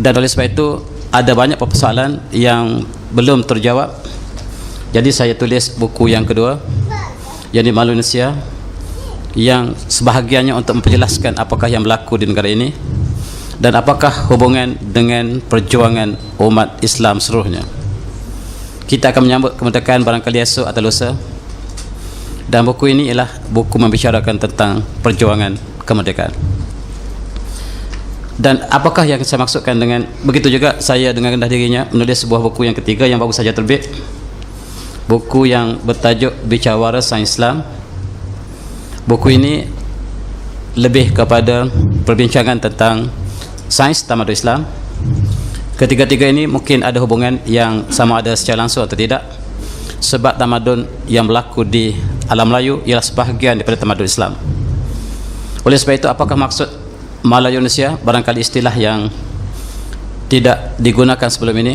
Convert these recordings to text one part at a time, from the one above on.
Dan oleh sebab itu ada banyak persoalan yang belum terjawab. Jadi saya tulis buku yang kedua, yang di Malaysia, yang sebahagiannya untuk memperjelaskan apakah yang berlaku di negara ini dan apakah hubungan dengan perjuangan umat Islam seluruhnya. Kita akan menyambut kemerdekaan barangkali esok atau lusa, dan buku ini ialah buku membicarakan tentang perjuangan kemerdekaan. Dan apakah yang saya maksudkan dengan begitu juga saya dengan rendah dirinya menulis sebuah buku yang ketiga yang baru saja terbit, buku yang bertajuk Bicara Waras Sains Islam. Buku ini lebih kepada perbincangan tentang sains tamadun Islam. Ketiga-tiga ini mungkin ada hubungan yang sama ada secara langsung atau tidak, sebab tamadun yang berlaku di alam Melayu ialah sebahagian daripada tamadun Islam. Oleh sebab itu, apakah maksud Malaysia? Barangkali istilah yang tidak digunakan sebelum ini.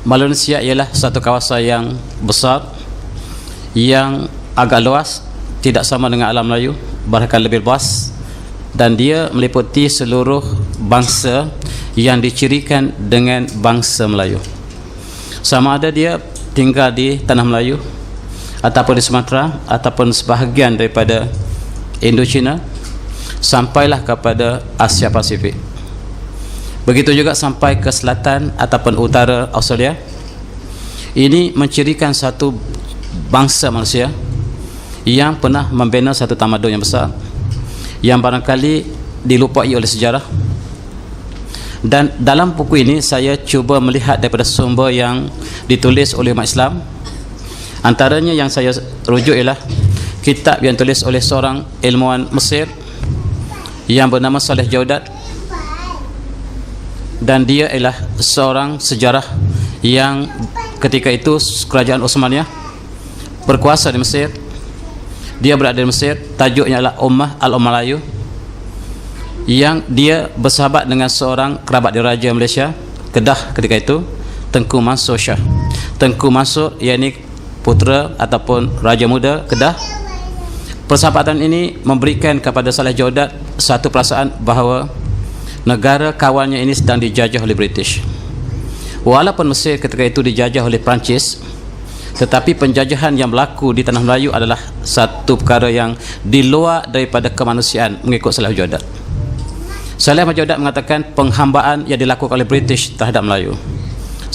Malaysia ialah satu kawasan yang besar, yang agak luas, tidak sama dengan alam Melayu, bahkan lebih luas, dan dia meliputi seluruh bangsa yang dicirikan dengan bangsa Melayu. Sama ada dia tinggal di tanah Melayu ataupun di Sumatera ataupun sebahagian daripada Indochina, sampailah kepada Asia Pasifik. Begitu juga sampai ke selatan ataupun utara Australia. Ini mencirikan satu bangsa manusia yang pernah membina satu tamadun yang besar, yang barangkali dilupai oleh sejarah. Dan dalam buku ini saya cuba melihat daripada sumber yang ditulis oleh umat Islam. Antaranya yang saya rujuk ialah kitab yang tulis oleh seorang ilmuwan Mesir yang bernama Saleh Jaudat, dan dia ialah seorang sejarah yang ketika itu kerajaan Osmaniyah berkuasa di Mesir. Dia berada di Mesir, tajuknya adalah Ummah Al-Melayu, yang dia bersahabat dengan seorang kerabat diraja Malaysia, Kedah ketika itu, Tengku Mansur Shah. Tengku Mansur yakni putera ataupun raja muda Kedah. Persahabatan ini memberikan kepada Saleh Jaudat satu perasaan bahawa negara kawannya ini sedang dijajah oleh British. Walaupun Mesir ketika itu dijajah oleh Perancis, tetapi penjajahan yang berlaku di tanah Melayu adalah satu perkara yang di luar daripada kemanusiaan mengikut Saleh Jaudat. Saleh Jaudat mengatakan penghambaan yang dilakukan oleh British terhadap Melayu,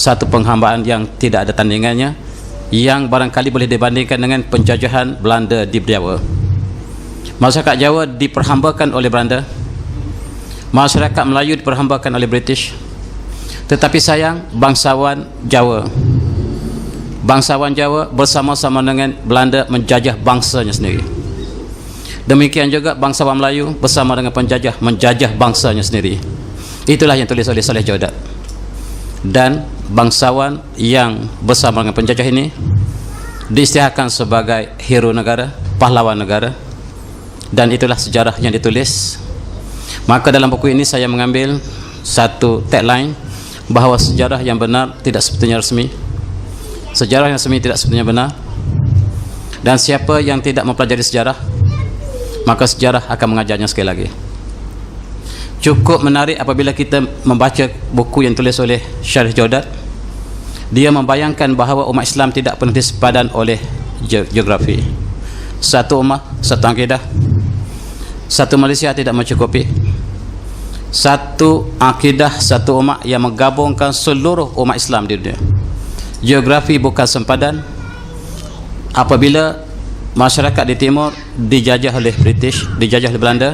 satu penghambaan yang tidak ada tandingannya, yang barangkali boleh dibandingkan dengan penjajahan Belanda di Jawa. Masyarakat Jawa diperhambakan oleh Belanda, masyarakat Melayu diperhambakan oleh British. Tetapi sayang, bangsawan Jawa bersama-sama dengan Belanda menjajah bangsanya sendiri. Demikian juga bangsawan Melayu bersama dengan penjajah menjajah bangsanya sendiri. Itulah yang tulis oleh Saleh Jaudat. Dan bangsawan yang bersama dengan penjajah ini diisytiharkan sebagai hero negara, pahlawan negara, dan itulah sejarah yang ditulis. Maka dalam buku ini saya mengambil satu tagline bahawa sejarah yang benar tidak sepenuhnya resmi, sejarah yang resmi tidak sepenuhnya benar, dan siapa yang tidak mempelajari sejarah, maka sejarah akan mengajarnya sekali lagi. Cukup menarik apabila kita membaca buku yang tulis oleh Saleh Jaudat. Dia membayangkan bahawa umat Islam tidak pernah disepadan oleh geografi. Satu ummah, satu akidah, satu Malaysia tidak mencukupi. Satu akidah, satu umat yang menggabungkan seluruh umat Islam di dunia. Geografi bukan sempadan. Apabila masyarakat di timur dijajah oleh British, dijajah oleh Belanda,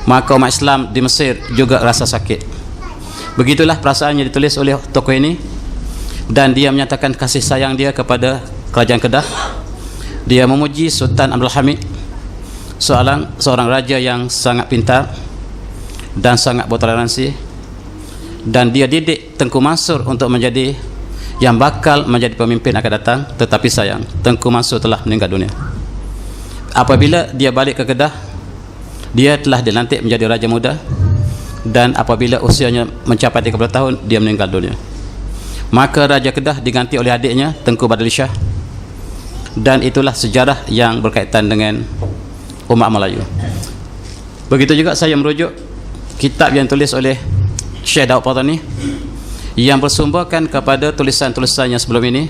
maka umat Islam di Mesir juga rasa sakit. Begitulah perasaan yang ditulis oleh tokoh ini, dan dia menyatakan kasih sayang dia kepada kerajaan Kedah. Dia memuji Sultan Abdul Hamid, seorang raja yang sangat pintar dan sangat bertoleransi, dan dia didik Tengku Mansur untuk menjadi yang bakal menjadi pemimpin akan datang. Tetapi sayang, Tengku Mansur telah meninggal dunia. Apabila dia balik ke Kedah, dia telah dilantik menjadi raja muda, dan apabila usianya mencapai 30 tahun, dia meninggal dunia. Maka Raja Kedah diganti oleh adiknya Tengku Badali Shah, dan itulah sejarah yang berkaitan dengan umat Melayu. Begitu juga saya merujuk kitab yang tulis oleh Syekh Daud Patani yang bersumberkan kepada tulisan-tulisannya sebelum ini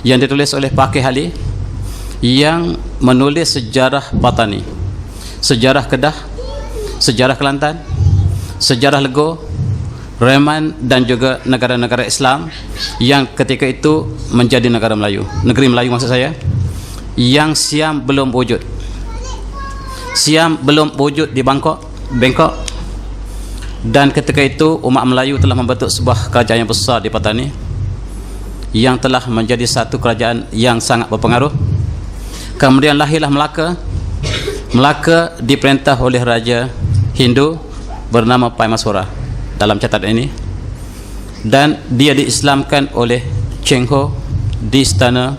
yang ditulis oleh Pakih Ali yang menulis sejarah Patani, sejarah Kedah, sejarah Kelantan, sejarah Legor, Reman dan juga negara-negara Islam yang ketika itu menjadi negara Melayu, negeri Melayu maksud saya, yang Siam belum wujud. Siam belum wujud di Bangkok, dan ketika itu umat Melayu telah membentuk sebuah kerajaan yang besar di Patani yang telah menjadi satu kerajaan yang sangat berpengaruh. Kemudian lahirlah Melaka. Melaka diperintah oleh Raja Hindu bernama Paimashwara dalam catatan ini, dan dia diislamkan oleh Cheng Ho di istana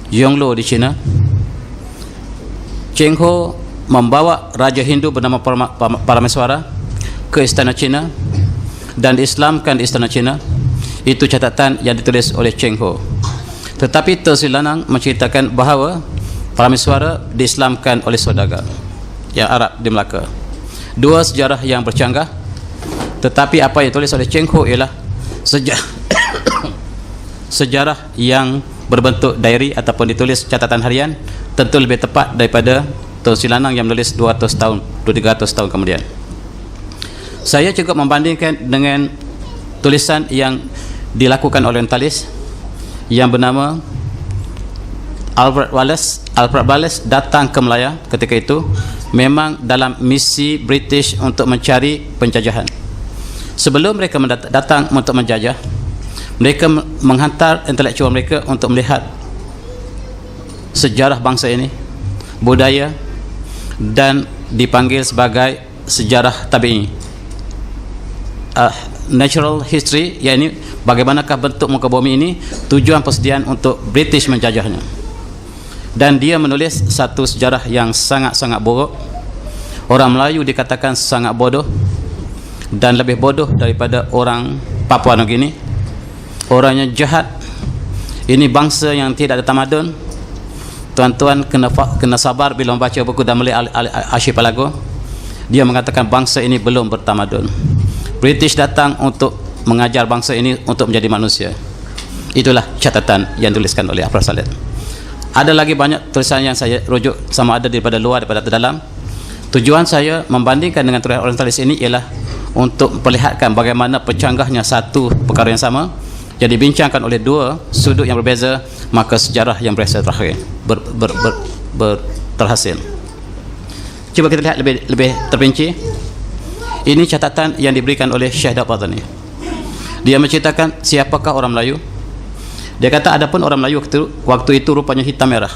Yonglo di China. Cheng Ho membawa Raja Hindu bernama Parameswara ke istana China dan diislamkan di istana China. Itu catatan yang ditulis oleh Cheng Ho. Tetapi Ter Sri Lanang menceritakan bahawa Parameswara diislamkan oleh saudagar yang Arab di Melaka. Dua sejarah yang bercanggah, tetapi apa yang ditulis oleh Cheng Ho ialah sejarah yang berbentuk diary ataupun ditulis catatan harian, tentu lebih tepat daripada Tun Sri Lanang yang menulis 200 tahun, 300 tahun kemudian. Saya cukup membandingkan dengan tulisan yang dilakukan oleh orientalis yang bernama Alfred Wallace datang ke Melaya ketika itu memang dalam misi British untuk mencari penjajahan. Sebelum mereka datang untuk menjajah, mereka menghantar intelektual mereka untuk melihat sejarah bangsa ini, budaya, dan dipanggil sebagai sejarah tabi'i, natural history, yakni bagaimanakah bentuk muka bumi ini, tujuan persediaan untuk British menjajahnya. Dan dia menulis satu sejarah yang sangat-sangat buruk. Orang Melayu dikatakan sangat bodoh dan lebih bodoh daripada orang Papua Nugini. Orangnya jahat. Ini bangsa yang tidak ada tamadun. Tuan-tuan kena sabar bila membaca buku Damli Archipelago. Dia mengatakan bangsa ini belum bertamadun. British datang untuk mengajar bangsa ini untuk menjadi manusia. Itulah catatan yang dituliskan oleh Afra Saleh. Ada lagi banyak tulisan yang saya rujuk, sama ada daripada luar daripada dalam. Tujuan saya membandingkan dengan tulisan orientalis ini ialah untuk memperlihatkan bagaimana pencanggahnya satu perkara yang sama jadi dibincangkan oleh dua sudut yang berbeza, maka sejarah yang berhasil terhasil. Cuba kita lihat lebih terperinci. Ini catatan yang diberikan oleh Syekh Daud Patani. Dia menceritakan siapakah orang Melayu. Dia kata adapun orang Melayu waktu itu rupanya hitam merah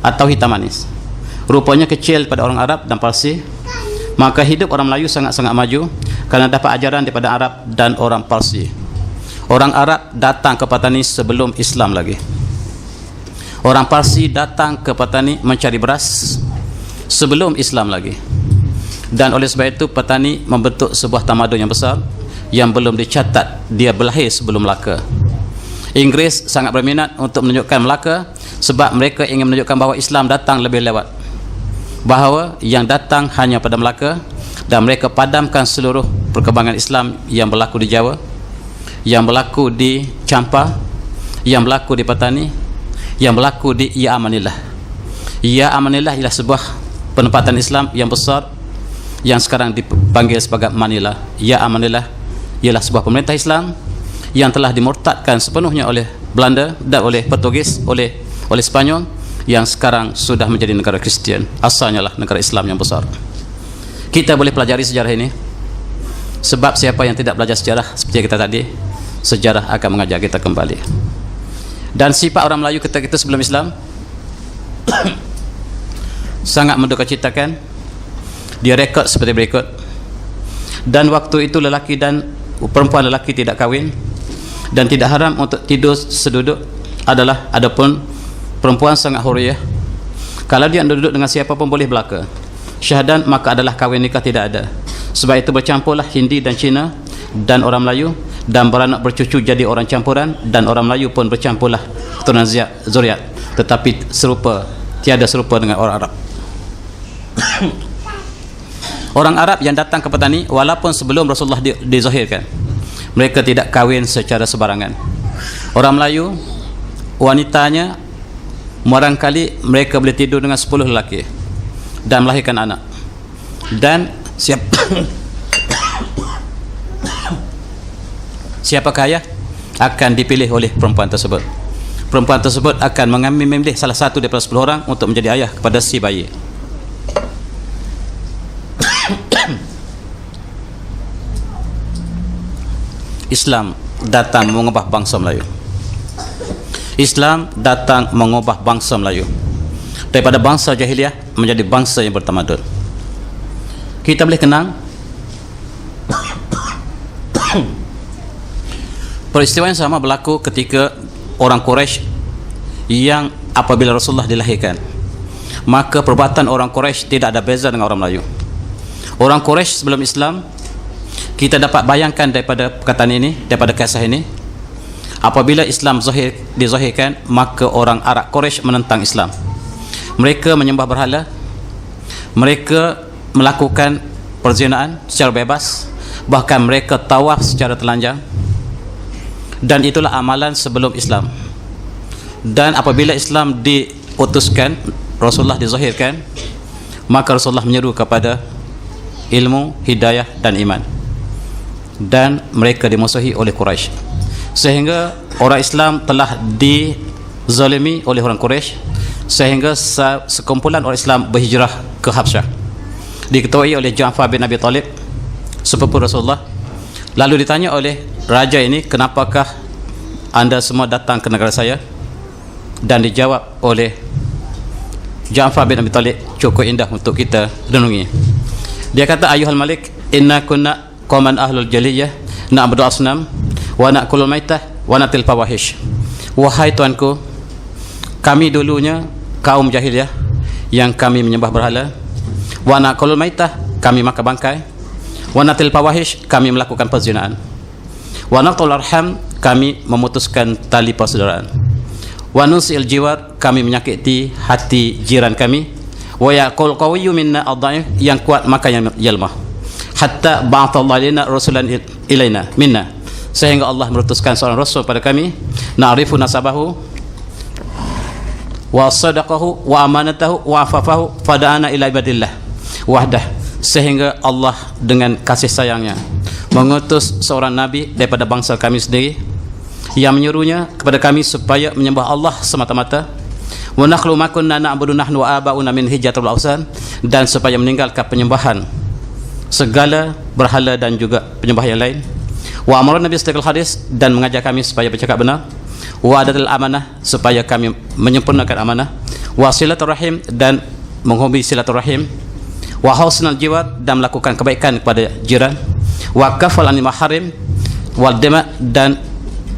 atau hitam manis. Rupanya kecil pada orang Arab dan Parsi. Maka hidup orang Melayu sangat-sangat maju kerana dapat ajaran daripada Arab dan orang Parsi. Orang Arab datang ke Patani sebelum Islam lagi. Orang Parsi datang ke Patani mencari beras sebelum Islam lagi. Dan oleh sebab itu Patani membentuk sebuah tamadun yang besar yang belum dicatat dia berlahir sebelum Melaka. Inggris sangat berminat untuk menunjukkan Melaka sebab mereka ingin menunjukkan bahawa Islam datang lebih lewat, bahawa yang datang hanya pada Melaka, dan mereka padamkan seluruh perkembangan Islam yang berlaku di Jawa, yang berlaku di Champa, yang berlaku di Patani, yang berlaku di Ya Amanillah. Ya Amanillah ialah sebuah penempatan Islam yang besar yang sekarang dipanggil sebagai Manila. Ya Amanillah ialah sebuah pemerintah Islam yang telah dimurtadkan sepenuhnya oleh Belanda dan oleh Portugis, oleh Spanyol, yang sekarang sudah menjadi negara Kristian. Asalnya lah negara Islam yang besar. Kita boleh pelajari sejarah ini sebab siapa yang tidak belajar sejarah seperti kita tadi, sejarah akan mengajak kita kembali. Dan sifat orang Melayu ketika itu sebelum Islam sangat mendukacitakan. Dia rekod seperti berikut. Dan waktu itu lelaki dan perempuan lelaki tidak kahwin dan tidak haram untuk tidur seduduk adalah, adapun perempuan sangat huriyah. Kalau dia duduk dengan siapa pun boleh belaka. Syahadan maka adalah kahwin nikah tidak ada. Sebab itu bercampurlah Hindi dan Cina dan orang Melayu, dan beranak bercucu jadi orang campuran, dan orang Melayu pun bercampurlah keturunan zuriat, tetapi tiada serupa dengan orang Arab. Orang Arab yang datang ke petani, walaupun sebelum Rasulullah dizahirkan, mereka tidak kahwin secara sebarangan. Orang Melayu, wanitanya barangkali mereka boleh tidur dengan 10 lelaki dan melahirkan anak. Dan siapa kaya akan dipilih oleh perempuan tersebut. Perempuan tersebut akan memilih salah satu daripada 10 orang untuk menjadi ayah kepada si bayi. Islam datang mengubah bangsa Melayu. Islam datang mengubah bangsa Melayu daripada bangsa jahiliah menjadi bangsa yang bertamadun. Kita boleh kenang peristiwa yang sama berlaku ketika orang Quraisy yang apabila Rasulullah dilahirkan, maka perbuatan orang Quraisy tidak ada beza dengan orang Melayu. Orang Quraisy sebelum Islam, kita dapat bayangkan daripada perkataan ini, daripada kisah ini, apabila Islam dizahirkan, maka orang Arab Quraisy menentang Islam. Mereka menyembah berhala, mereka melakukan perzinaan secara bebas, bahkan mereka tawaf secara telanjang, dan itulah amalan sebelum Islam. Dan apabila Islam diutuskan, Rasulullah dizahirkan, maka Rasulullah menyeru kepada ilmu, hidayah dan iman, dan mereka dimusuhi oleh Quraisy, sehingga orang Islam telah dizalimi oleh orang Quraisy, sehingga sekumpulan orang Islam berhijrah ke Habsyah, diketuai oleh Ja'far bin Abi Talib, sepupu Rasulullah. Lalu ditanya oleh raja ini, kenapakah anda semua datang ke negara saya? Dan dijawab oleh Ja'far bin Abi Talib, cukup indah untuk kita renungi. Dia kata, ayuhal malik, inna kunna qauman ahlul jaliyah na'budu asnam wa na'kulul maitah wa natil fawahish. Wahai tuanku, kami dulunya kaum jahiliyah yang kami menyembah berhala, wa na'kulul maitah, kami makan bangkai, wa natil fawahish, kami melakukan perzinaan, wa naqtul arham, kami memutuskan tali persaudaraan, wa nusil jiwar, kami menyakiti hati jiran kami, wa yaqul qawiyyu minna ad-dhaif, yang kuat maka yang lemah, hatta ba'athallahu lana rasulan ilaina minna, sehingga Allah merutuskan seorang rasul pada kami, na'rifu nasabahu wa sadaqahu wa amanatahu wa afafahu fada'ana ila ibadillah wahdah, sehingga Allah dengan kasih sayangnya mengutus seorang nabi daripada bangsa kami sendiri yang menyuruhnya kepada kami supaya menyembah Allah semata-mata, wa nakhlu ma kunna na'budu nahnu wa aba'una min hijatul awsan, dan supaya meninggalkan penyembahan segala berhala dan juga penyembah yang lain, wa amara nabi sallallahu hadis, dan mengajar kami supaya bercakap benar, wa adatul amanah, supaya kami menyempurnakan amanah, wa silaturahim, dan menghubungi silaturahim, wa husnal jiwar, dan melakukan kebaikan kepada jiran, wa kafal anil maharim wal dima, dan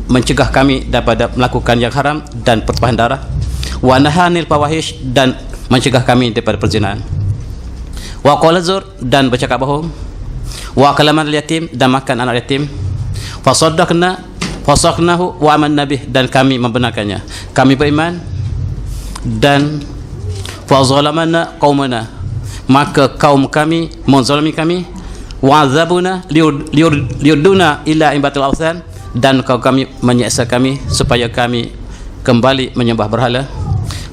mencegah kami daripada melakukan yang haram dan pertumpahan darah, wa nahanil fawahish, dan mencegah kami daripada perzinaan, wa qala zur, dan bercakap bohong, wa kalaman yatim, dan makan anak yatim, fasaqnahu wa amanna bih, dan kami membenarkannya, kami beriman, dan fazalamana qaumana, maka kaum kami menzalimi kami, wa azabuna liurduna ila ibatil awthan, dan kaum kami menyiksa kami supaya kami kembali menyembah berhala.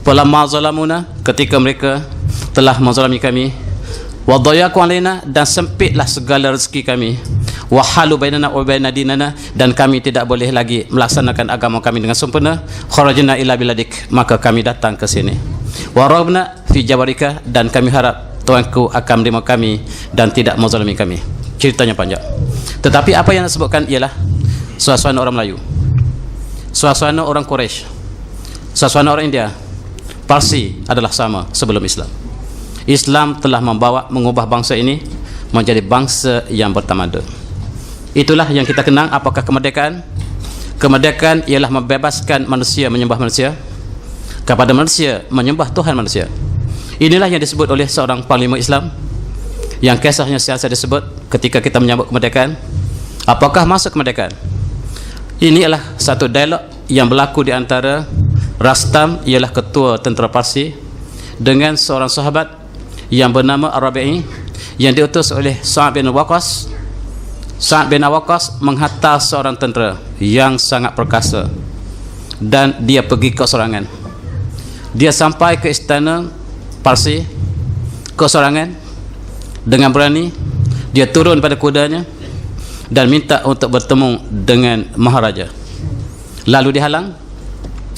Falamma zalamuna, ketika mereka telah menzalimi kami, wa dhayaku alaina, dan sempitlah segala rezeki kami, wa halu bainana wa baina dinana, dan kami tidak boleh lagi melaksanakan agama kami dengan sempurna, kharajna ila biladik, maka kami datang ke sini, wa rabna fi jabarika, dan kami harap Tuanku akan menerima kami dan tidak menzalimi kami. Ceritanya panjang, tetapi apa yang disebutkan ialah suasana orang Melayu, suasana orang Quraisy, suasana orang India, Parsi adalah sama sebelum Islam. Islam telah mengubah bangsa ini menjadi bangsa yang bertamadun. Itulah yang kita kenang. Apakah kemerdekaan? Kemerdekaan ialah membebaskan manusia menyembah manusia, kepada manusia menyembah Tuhan manusia. Inilah yang disebut oleh seorang panglima Islam, yang kisahnya saya disebut ketika kita menyambut kemerdekaan. Apakah masa kemerdekaan? Ini adalah satu dialog yang berlaku di antara Rastam, ialah ketua tentera Parsi, dengan seorang sahabat yang bernama Ar-Rabi'i, yang diutus oleh Sa'ad bin Waqqas. Sa'ad bin Waqqas menghantar seorang tentera yang sangat perkasa, dan dia pergi kesorangan. Dia sampai ke istana Parsi kesorangan dengan berani. Dia turun pada kudanya dan minta untuk bertemu dengan Maharaja. Lalu dihalang,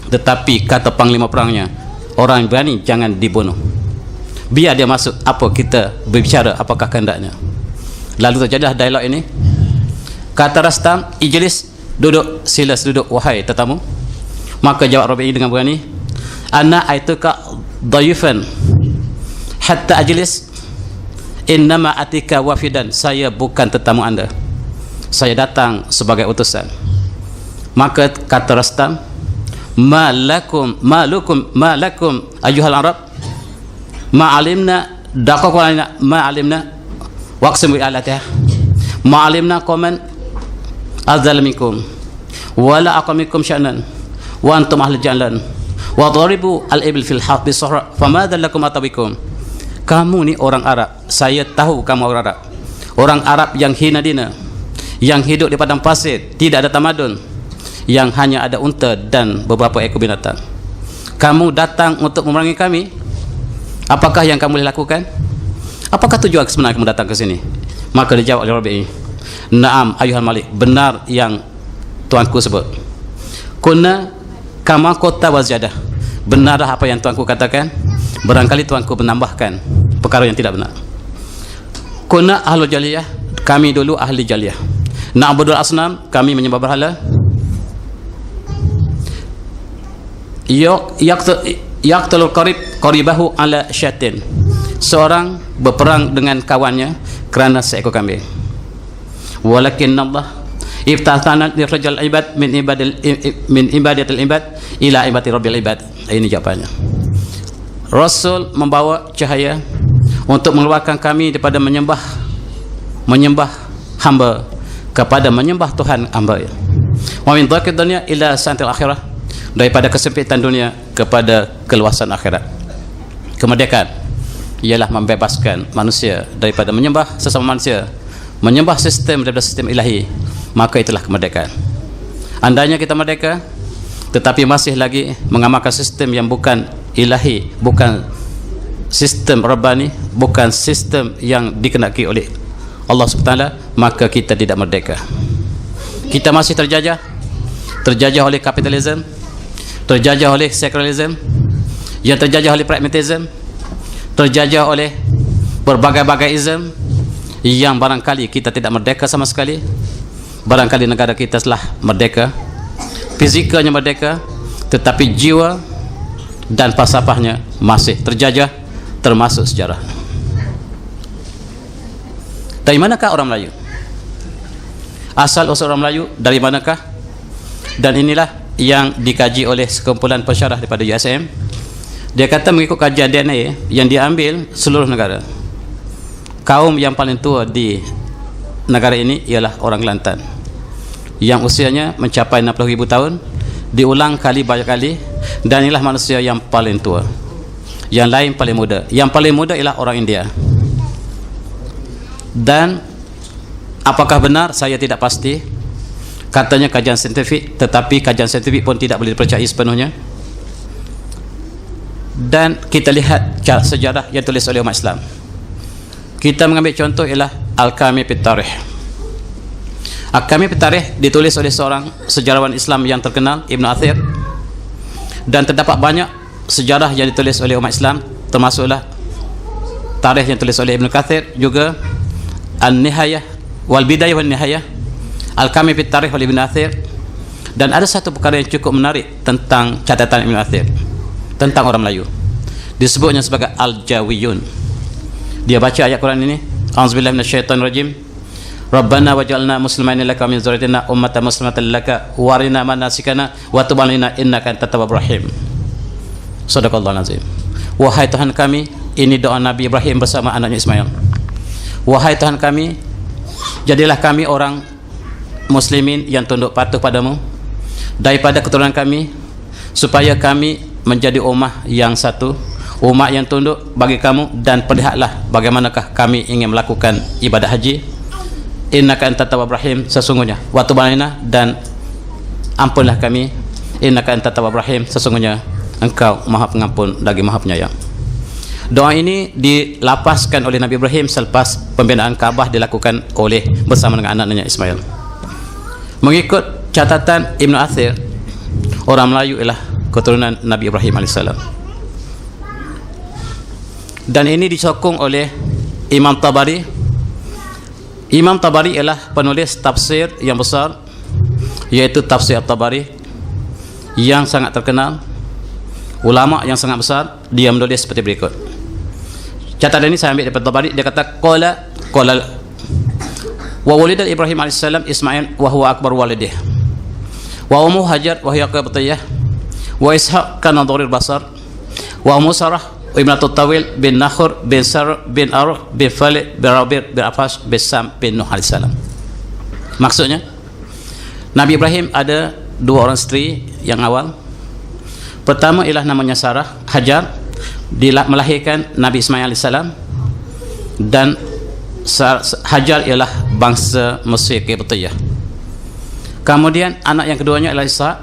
tetapi kata panglima perangnya, orang berani jangan dibunuh, biar dia masuk, apa kita berbicara apakah kehendaknya. Lalu terjadilah dialog ini. Kata Rastam, Ijlis, duduk, sila duduk wahai tetamu. Maka jawab Rabi'i dengan berani, ana aituka dayufan hatta ajlis, innama atika wafidan, saya bukan tetamu anda, saya datang sebagai utusan. Maka kata Rastam, ma lakum ayyuhal arab ma alimna daqaqalina ma alimna waqsim bi alatiha ma alimna qauman azalmikum wala aqamikum sya'nan wa antum ahli jalan wa daribu al-ibil fil haqbi sahra famadha lakum atabikum. Kamu ni orang Arab, saya tahu kamu orang Arab yang hina dina, yang hidup di padang pasir, tidak ada tamadun, yang hanya ada unta dan beberapa ekor binatang. Kamu datang untuk memerangi kami, apakah yang kamu boleh lakukan? Apakah tujuan sebenarnya kamu datang ke sini? Maka dijawab oleh Rabi'i, na'am ayuhal malik, benar yang tuanku sebut. Kunna kama kota waziyadah, benarlah apa yang tuanku katakan, barangkali tuanku menambahkan perkara yang tidak benar. Kunna ahlu jaliyah, kami dulu ahli jaliyah. Na'budul asnam, kami menyembah berhala. Yaqtulul qaribahu ala syatin, seorang berperang dengan kawannya kerana seekor kambing. Walakin Allah iftatana lirajal ibad min ibadatil ibad ila ibadati rabbil ibad. Ini jawabannya. Rasul membawa cahaya untuk mengeluarkan kami daripada menyembah hamba kepada menyembah Tuhan hamba. Wa min dhaqid dunya ila santil akhirah, daripada kesempitan dunia kepada keluasan akhirat. Kemerdekaan ialah membebaskan manusia daripada menyembah sesama manusia, menyembah sistem daripada sistem ilahi, maka itulah kemerdekaan. Andainya kita merdeka tetapi masih lagi mengamalkan sistem yang bukan ilahi, bukan sistem rabbani, bukan sistem yang dikehendaki oleh Allah SWT, maka kita tidak merdeka. Kita masih terjajah oleh kapitalisme, terjajah oleh sekularisme, yang terjajah oleh pragmatisme, terjajah oleh berbagai-bagai ism, yang barangkali kita tidak merdeka sama sekali. Barangkali negara kita telah merdeka, fizikalnya merdeka, tetapi jiwa dan falsafahnya masih terjajah, termasuk sejarah. Dari manakah orang Melayu? Asal usul orang Melayu dari manakah? Dan inilah yang dikaji oleh sekumpulan pensyarah daripada USM. Dia kata mengikut kajian DNA yang diambil seluruh negara, kaum yang paling tua di negara ini ialah orang Kelantan, yang usianya mencapai 60,000 tahun, diulang kali banyak kali, dan inilah manusia yang paling tua. Yang lain paling muda. Yang paling muda ialah orang India. Dan apakah benar saya tidak pasti, katanya kajian saintifik, tetapi kajian saintifik pun tidak boleh dipercayai sepenuhnya. Dan kita lihat sejarah yang tulis oleh umat Islam. Kita mengambil contoh ialah Al-Kamil fit Tarikh. Al-Kamil fit Tarikh ditulis oleh seorang sejarawan Islam yang terkenal, Ibn Athir, dan terdapat banyak sejarah yang ditulis oleh umat Islam, termasuklah tarikh yang ditulis oleh Ibn Kathir, juga An-Nihayah wal Bidayah wal Nihayah, Al-Kamil fit Tarikh oleh Ibn Athir. Dan ada satu perkara yang cukup menarik tentang catatan Ibn Athir tentang orang Melayu, disebutnya sebagai Al-Jawiyun. Dia baca ayat Quran ini, a'udzubillahi minasyaitonirrajim, Rabbana waj'alna muslimaina laka min dzurriyyatina ummatan muslimatan laka warina manasikana wa tub 'alaina innaka antat tawwabur rahim. Shadaqallahul azim. Wahai Tuhan kami, ini doa Nabi Ibrahim bersama anaknya Ismail. Wahai Tuhan kami, jadilah kami orang muslimin yang tunduk patuh padamu daripada keturunan kami, supaya kami menjadi ummah yang satu, umat yang tunduk bagi kamu, dan perlihatlah bagaimanakah kami ingin melakukan ibadah haji. Innaka antat tawwabur rahim, sesungguhnya wa tub alaina, dan ampunlah kami. Innaka antat tawwabur rahim, sesungguhnya engkau maha pengampun lagi maha penyayang. Doa ini dilapaskan oleh Nabi Ibrahim selepas pembinaan Kaabah dilakukan oleh bersama dengan anak-anaknya Ismail. Mengikut catatan Ibn Athir, orang Melayu ialah keturunan Nabi Ibrahim AS, dan ini disokong oleh Imam Tabari. Imam Tabari ialah penulis tafsir yang besar, yaitu Tafsir At-Tabari, yang sangat terkenal, ulama yang sangat besar. Dia menulis seperti berikut. Catatan ini saya ambil daripada Tabari. Dia kata qala wa walida Ibrahim AS Ismail wa huwa akbar walidih, wa ummu Hajar wa hiya qibtiyah, wa Ishaq kana dharir basar, wa ummu Sarah ibnatu Tawil bin Nakhur bin Sar bin Aruh bin Falih bin Rabir bin Afash bin Sam bin Nuh AS. Maksudnya, Nabi Ibrahim ada dua orang isteri yang awal. Pertama ialah namanya Sarah, Hajar, melahirkan Nabi Ismail AS, dan Hajar ialah bangsa Mesir Qibtiyah. Kemudian anak yang keduanya ialah Ishaq,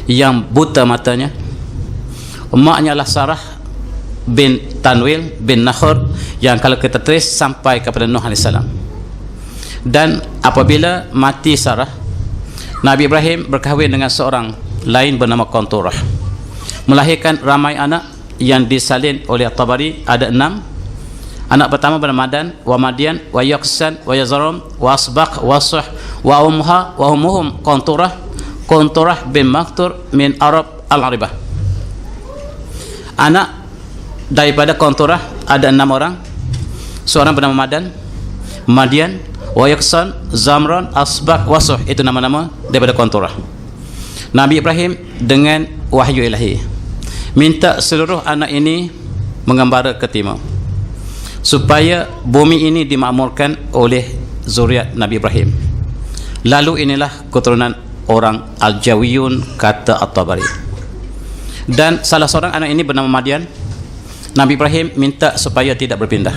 yang buta matanya. Emaknya adalah Sarah bin Tanwil bin Nakhur, yang kalau kita tulis sampai kepada Nuh AS. Dan apabila mati Sarah, Nabi Ibrahim berkahwin dengan seorang lain bernama Qanturah, melahirkan ramai anak yang disalin oleh At-Tabari. Ada 6. Anak pertama bernama Madan, wa Madian, wa Yaqsan, wa Yazarum, wa Asbaq, wa Suh, wa Umha, wa Ummuhum Qanturah bin Maktur min Arab Al-Aribah. Anak daripada Qanturah ada 6 orang. Seorang bernama Madan, Madian, wa Yaqsan, Zamran, Asbaq, wa Suh. Itu nama-nama daripada Qanturah. Nabi Ibrahim dengan wahyu ilahi minta seluruh anak ini mengembara ke timur, supaya bumi ini dimakmurkan oleh zuriat Nabi Ibrahim. Lalu inilah keturunan orang Al-Jawiyun, kata At-Tabari. Dan salah seorang anak ini bernama Madian. Nabi Ibrahim minta supaya tidak berpindah.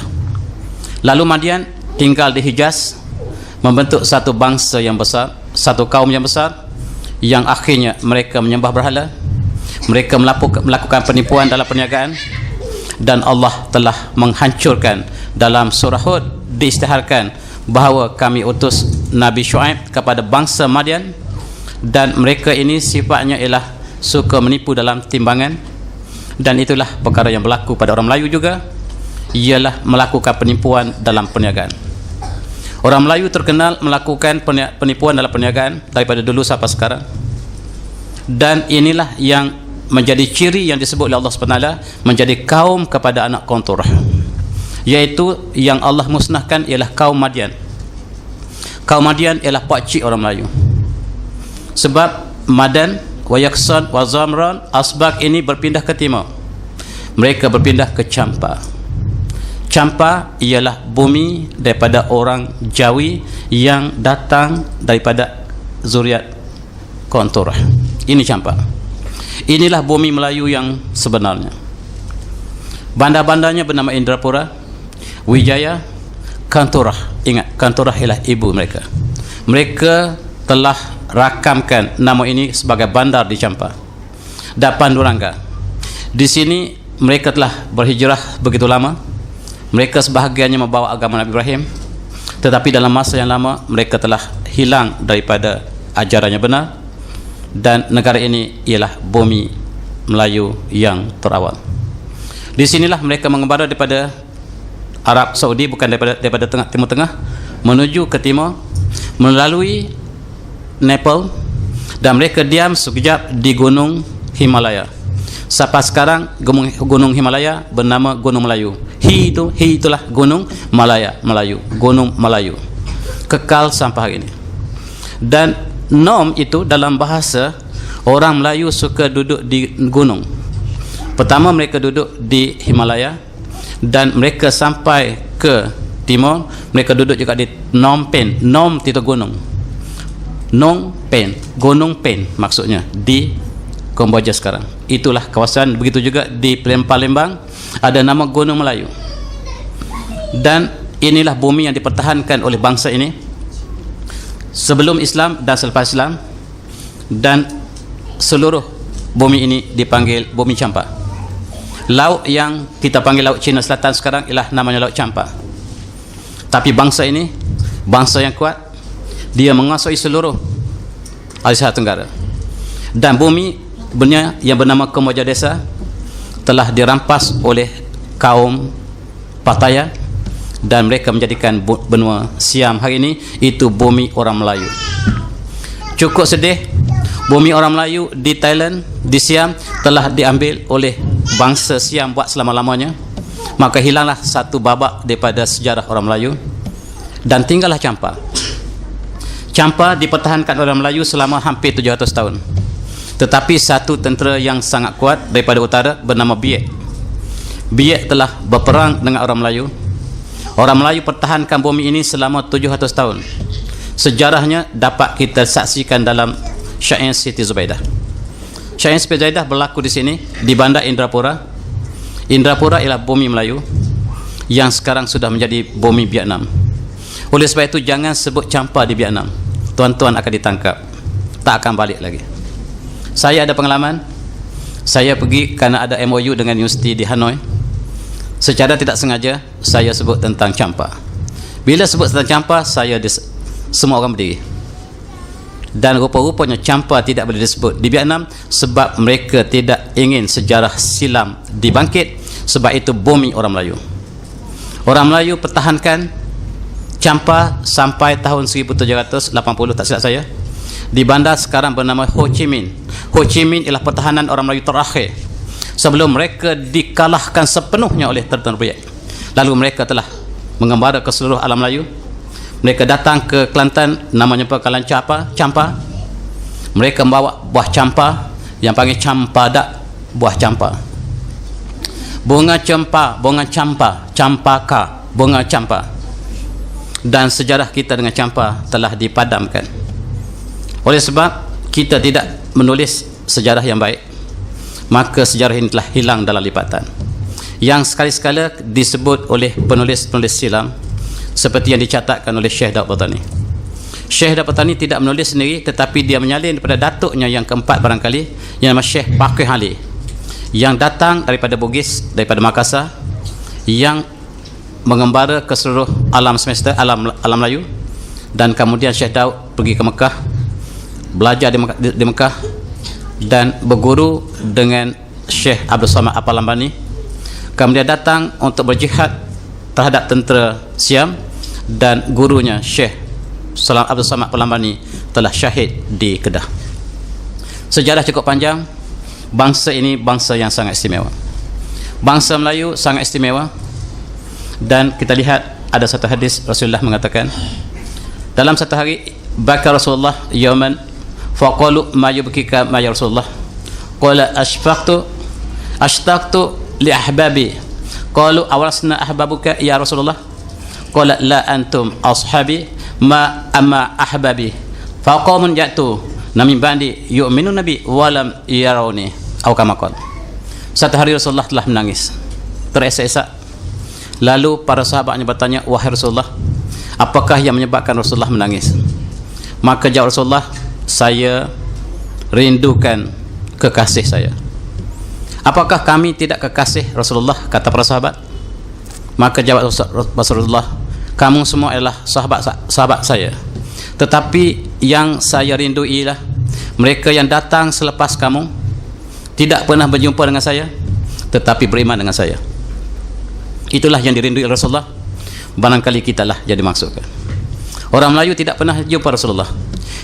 Lalu Madian tinggal di Hijaz, membentuk satu bangsa yang besar, satu kaum yang besar, yang akhirnya mereka menyembah berhala. Mereka melakukan penipuan dalam perniagaan, dan Allah telah menghancurkan. Dalam surah Hud diisytiharkan bahawa kami utus Nabi Syuaib kepada bangsa Madian, dan mereka ini sifatnya ialah suka menipu dalam timbangan. Dan itulah perkara yang berlaku pada orang Melayu juga, ialah melakukan penipuan dalam perniagaan. Orang Melayu terkenal melakukan penipuan dalam perniagaan daripada dulu sampai sekarang. Dan inilah yang menjadi ciri yang disebut oleh Allah SWT menjadi kaum kepada anak Qanturah, yaitu yang Allah musnahkan ialah kaum Madian. Kaum Madian ialah pakcik orang Melayu. Sebab Madan, wa Yaqsan, wa Zamran, Asbaq ini berpindah ke timur. Mereka berpindah ke Champa. Champa ialah bumi daripada orang Jawi yang datang daripada zuriat Qanturah. Ini Champa. Inilah bumi Melayu yang sebenarnya. Bandar-bandarnya bernama Indrapura, Wijaya, Qanturah. Ingat, Qanturah ialah ibu mereka. Mereka telah rakamkan nama ini sebagai bandar di Champa dan Panduranga. Di sini mereka telah berhijrah begitu lama. Mereka sebahagiannya membawa agama Nabi Ibrahim, tetapi dalam masa yang lama mereka telah hilang daripada ajarannya benar. Dan negara ini ialah bumi Melayu yang terawal. Di sinilah mereka mengembara daripada Arab Saudi, bukan daripada Timur Tengah, menuju ke timur melalui Nepal, dan mereka diam sekejap di Gunung Himalaya. Sampai sekarang Gunung Himalaya bernama Gunung Melayu. Itulah Gunung Melayu, Gunung Melayu, kekal sampai hari ini. Dan nom itu dalam bahasa orang Melayu suka duduk di gunung. Pertama mereka duduk di Himalaya, dan mereka sampai ke timur, mereka duduk juga di Phnom Penh. Nom itu gunung, Phnom Penh, Gunung Penh maksudnya, di Kamboja sekarang. itulah kawasan. Begitu juga di Palembang ada nama Gunung Melayu. Dan inilah bumi yang dipertahankan oleh bangsa ini sebelum Islam dan selepas Islam, dan seluruh bumi ini dipanggil bumi campa. Laut yang kita panggil Laut Cina Selatan sekarang ialah namanya Laut Campa. Tapi bangsa ini bangsa yang kuat, dia menguasai seluruh Asia Tenggara. Dan bumi benar yang bernama Kemoja Desa telah dirampas oleh kaum Pattaya, dan mereka menjadikan benua Siam hari ini itu bumi orang Melayu. Cukup sedih, bumi orang Melayu di Thailand, di Siam telah diambil oleh bangsa Siam buat selama-lamanya. Maka hilanglah satu babak daripada sejarah orang Melayu, dan tinggallah Campa. Campa dipertahankan orang Melayu selama hampir 700 tahun. Tetapi satu tentera yang sangat kuat daripada utara bernama Biak. Biak telah berperang dengan orang Melayu. Orang Melayu pertahankan bumi ini selama 700 tahun. Sejarahnya dapat kita saksikan dalam Syair Siti Zubaidah. Syair Siti Zubaidah berlaku di sini, di bandar Indrapura. Indrapura ialah bumi Melayu yang sekarang sudah menjadi bumi Vietnam. Oleh sebab itu jangan sebut Campa di Vietnam. Tuan-tuan akan ditangkap, tak akan balik lagi. Saya ada pengalaman. Saya pergi kerana ada MOU dengan universiti di Hanoi. Secara tidak sengaja saya sebut tentang Campa. Bila sebut tentang Campa, semua orang berdiri. Dan rupa-rupanya Campa tidak boleh disebut di Vietnam sebab mereka tidak ingin sejarah silam dibangkit. Sebab itu bumi orang Melayu. Orang Melayu pertahankan Campa sampai tahun 1780, tak silap saya, di bandar sekarang bernama Ho Chi Minh. Ho Chi Minh ialah pertahanan orang Melayu terakhir sebelum mereka dikalahkan sepenuhnya oleh tentera Biak. Lalu mereka telah mengembara ke seluruh alam Melayu. Mereka datang ke Kelantan, namanya Pekalan Campa. Mereka membawa buah campa yang panggil campadak, buah campa. Bunga campa, bunga campa, campaka, bunga campa. Dan sejarah kita dengan campa telah dipadamkan. Oleh sebab kita tidak menulis sejarah yang baik, maka sejarah ini telah hilang dalam lipatan yang sekali-sekala disebut oleh penulis-penulis silam, seperti yang dicatatkan oleh Syekh Daud Patani. Syekh Daud Patani tidak menulis sendiri, tetapi dia menyalin daripada datuknya yang keempat barangkali, yang nama Syekh Pakih Ali, yang datang daripada Bugis, daripada Makassar, yang mengembara ke seluruh alam semesta, alam Melayu. Dan kemudian Syekh Daud pergi ke Mekah, belajar di Mekah, dan berguru dengan Syekh Abdul Samad Apalambani. Kemudian datang untuk berjihad terhadap tentera Siam, dan gurunya Syekh Abdul Samad Apalambani telah syahid di Kedah. Sejarah cukup panjang. Bangsa ini bangsa yang sangat istimewa. Bangsa Melayu sangat istimewa. Dan kita lihat ada satu hadis Rasulullah mengatakan, dalam satu hari baka Rasulullah yauman faqalu ma yubkika ma ya Rasulullah, qala ashtaqtu li ahbabi, qalu awasna ahbabuka ya Rasulullah, qala la antum ashabi ma amma ahbabi, faqamun jatu namin bandi yu'minu nabi walam yarawni atau kama qala. Satu hari Rasulullah telah menangis teresak-esak. Lalu para sahabatnya bertanya, wahai Rasulullah, apakah yang menyebabkan Rasulullah menangis? Maka jawab Rasulullah, saya rindukan kekasih saya. Apakah kami tidak kekasih Rasulullah? Kata para sahabat. Maka jawab Rasulullah, kamu semua adalah sahabat saya, tetapi yang saya rindu ialah mereka yang datang selepas kamu, tidak pernah berjumpa dengan saya tetapi beriman dengan saya. Itulah yang dirindui Rasulullah. Barangkali kita lah yang dimaksudkan. Orang Melayu tidak pernah jumpa Rasulullah,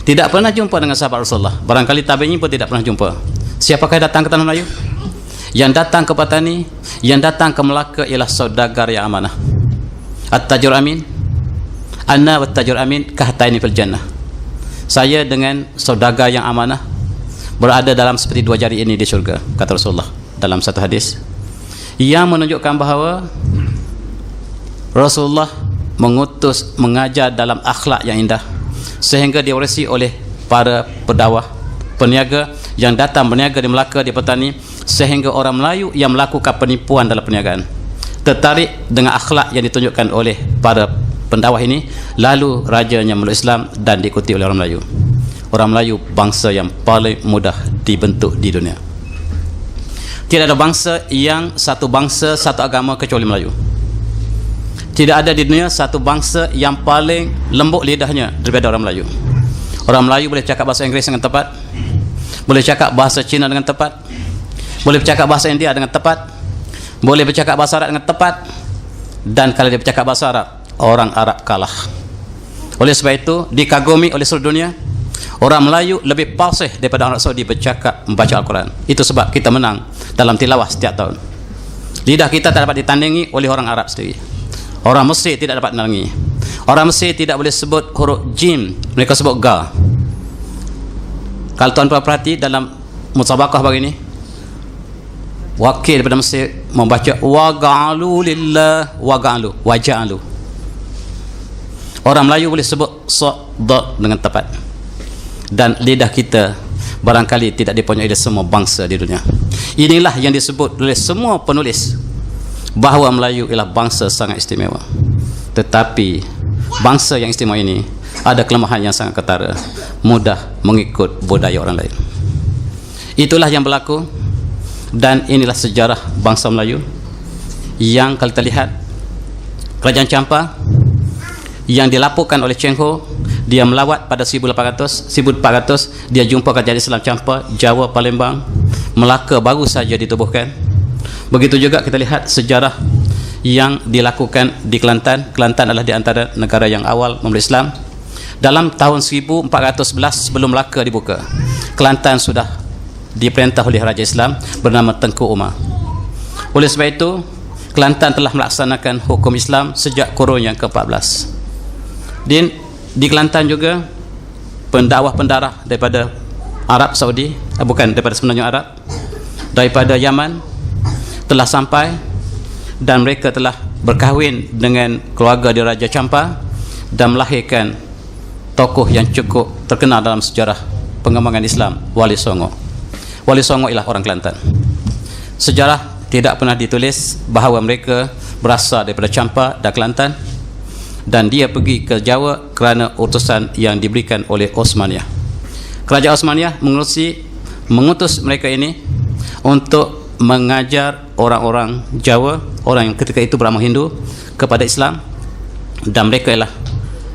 tidak pernah jumpa dengan sahabat Rasulullah. Barangkali tabi'in pun tidak pernah jumpa. Siapakah yang datang ke tanah Melayu? Yang datang ke Patani, yang datang ke Melaka ialah saudagar yang amanah. At-tajur amin, anna wat-tajur amin kahataini fil jannah. Saya dengan saudagar yang amanah berada dalam seperti dua jari ini di syurga, kata Rasulullah dalam satu hadis, yang menunjukkan bahawa Rasulullah mengajar dalam akhlak yang indah sehingga diwarisi oleh para pedawah, peniaga yang datang berniaga di Melaka, di Patani, sehingga orang Melayu yang melakukan penipuan dalam perniagaan tertarik dengan akhlak yang ditunjukkan oleh para pendakwah ini, lalu rajanya meluk Islam dan diikuti oleh orang Melayu. Orang Melayu bangsa yang paling mudah dibentuk di dunia. Tidak ada bangsa yang satu bangsa satu agama kecuali Melayu. Tidak ada di dunia satu bangsa yang paling lembut lidahnya daripada orang Melayu. Orang Melayu boleh cakap bahasa Inggeris dengan tepat, boleh cakap bahasa Cina dengan tepat, boleh bercakap bahasa India dengan tepat, boleh bercakap bahasa Arab dengan tepat, dan kalau dia bercakap bahasa Arab, orang Arab kalah. Oleh sebab itu dikagumi oleh seluruh dunia, orang Melayu lebih fasih daripada orang Saudi bercakap membaca Al-Quran. Itu sebab kita menang dalam tilawah setiap tahun. Lidah kita tak dapat ditandingi oleh orang Arab sendiri. Orang Mesir tidak dapat menandingi. Orang Mesir tidak boleh sebut huruf jim, mereka sebut ga. Kalau tuan-tuan perhati dalam musabaqah begini, wakil daripada Mesir membaca waga'alu lillah, waga'alu, waja'alu. Orang Melayu boleh sebut sadda dengan tepat. Dan lidah kita barangkali tidak dipunyai oleh semua bangsa di dunia. Inilah yang disebut oleh semua penulis bahawa Melayu ialah bangsa sangat istimewa. Tetapi bangsa yang istimewa ini ada kelemahan yang sangat ketara, mudah mengikut budaya orang lain. Itulah yang berlaku, dan inilah sejarah bangsa Melayu yang kalau kita lihat kerajaan Champa yang dilaporkan oleh Cheng Ho, dia melawat pada 1400 dia jumpa kerajaan Islam Champa, Jawa, Palembang, Melaka baru saja ditubuhkan. Begitu juga kita lihat sejarah yang dilakukan di Kelantan. Kelantan adalah di antara negara yang awal memeluk Islam. Dalam tahun 1411 sebelum Melaka dibuka, Kelantan sudah diperintah oleh Raja Islam bernama Tengku Umar. Oleh sebab itu Kelantan telah melaksanakan hukum Islam sejak kurun yang ke-14. Di Kelantan juga pendakwah-pendarah daripada Arab Saudi, bukan daripada semenanjung Arab, daripada Yaman telah sampai, dan mereka telah berkahwin dengan keluarga di Raja Champa dan melahirkan tokoh yang cukup terkenal dalam sejarah pengembangan Islam, Wali Songo. Wali Songo ialah orang Kelantan. Sejarah tidak pernah ditulis bahawa mereka berasal daripada Champa dan Kelantan, dan dia pergi ke Jawa kerana utusan yang diberikan oleh Osmaniyah. Kerajaan Osmaniyah mengutus mereka ini untuk mengajar orang-orang Jawa, orang yang ketika itu beramal Hindu, kepada Islam, dan mereka ialah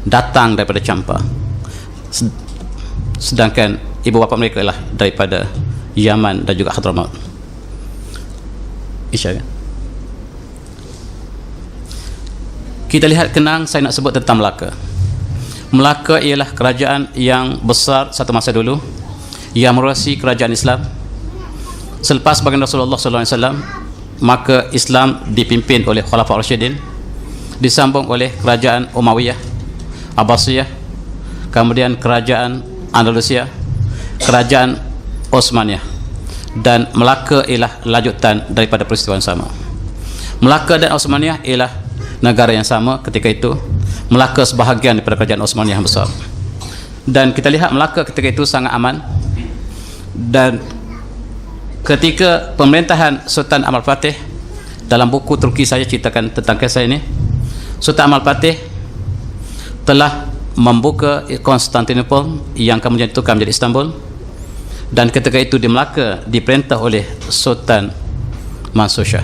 datang daripada Champa, sedangkan ibu bapa mereka ialah daripada Yaman dan juga Hadramaut. Isya kan? Kita lihat kenang saya nak sebut tentang Melaka. Melaka ialah kerajaan yang besar satu masa dulu yang meruasi kerajaan Islam. Selepas baginda Rasulullah SAW, maka Islam dipimpin oleh Khulafaur Rasyidin, disambung oleh kerajaan Umayyah, Abbasiyah, kemudian kerajaan Andalusia, kerajaan Osmaniyah, dan Melaka ialah lanjutan daripada peristiwa yang sama. Melaka dan Osmaniyah ialah negara yang sama ketika itu. Melaka sebahagian daripada kerajaan Osmaniyah yang besar, dan kita lihat Melaka ketika itu sangat aman. Dan ketika pemerintahan Sultan Amal Fatih, dalam buku Turki saya ceritakan tentang kisah ini, Sultan Amal Fatih telah membuka Konstantinopel yang kemudian ditukar menjadi Istanbul, dan ketika itu di Melaka diperintah oleh Sultan Mansur Shah.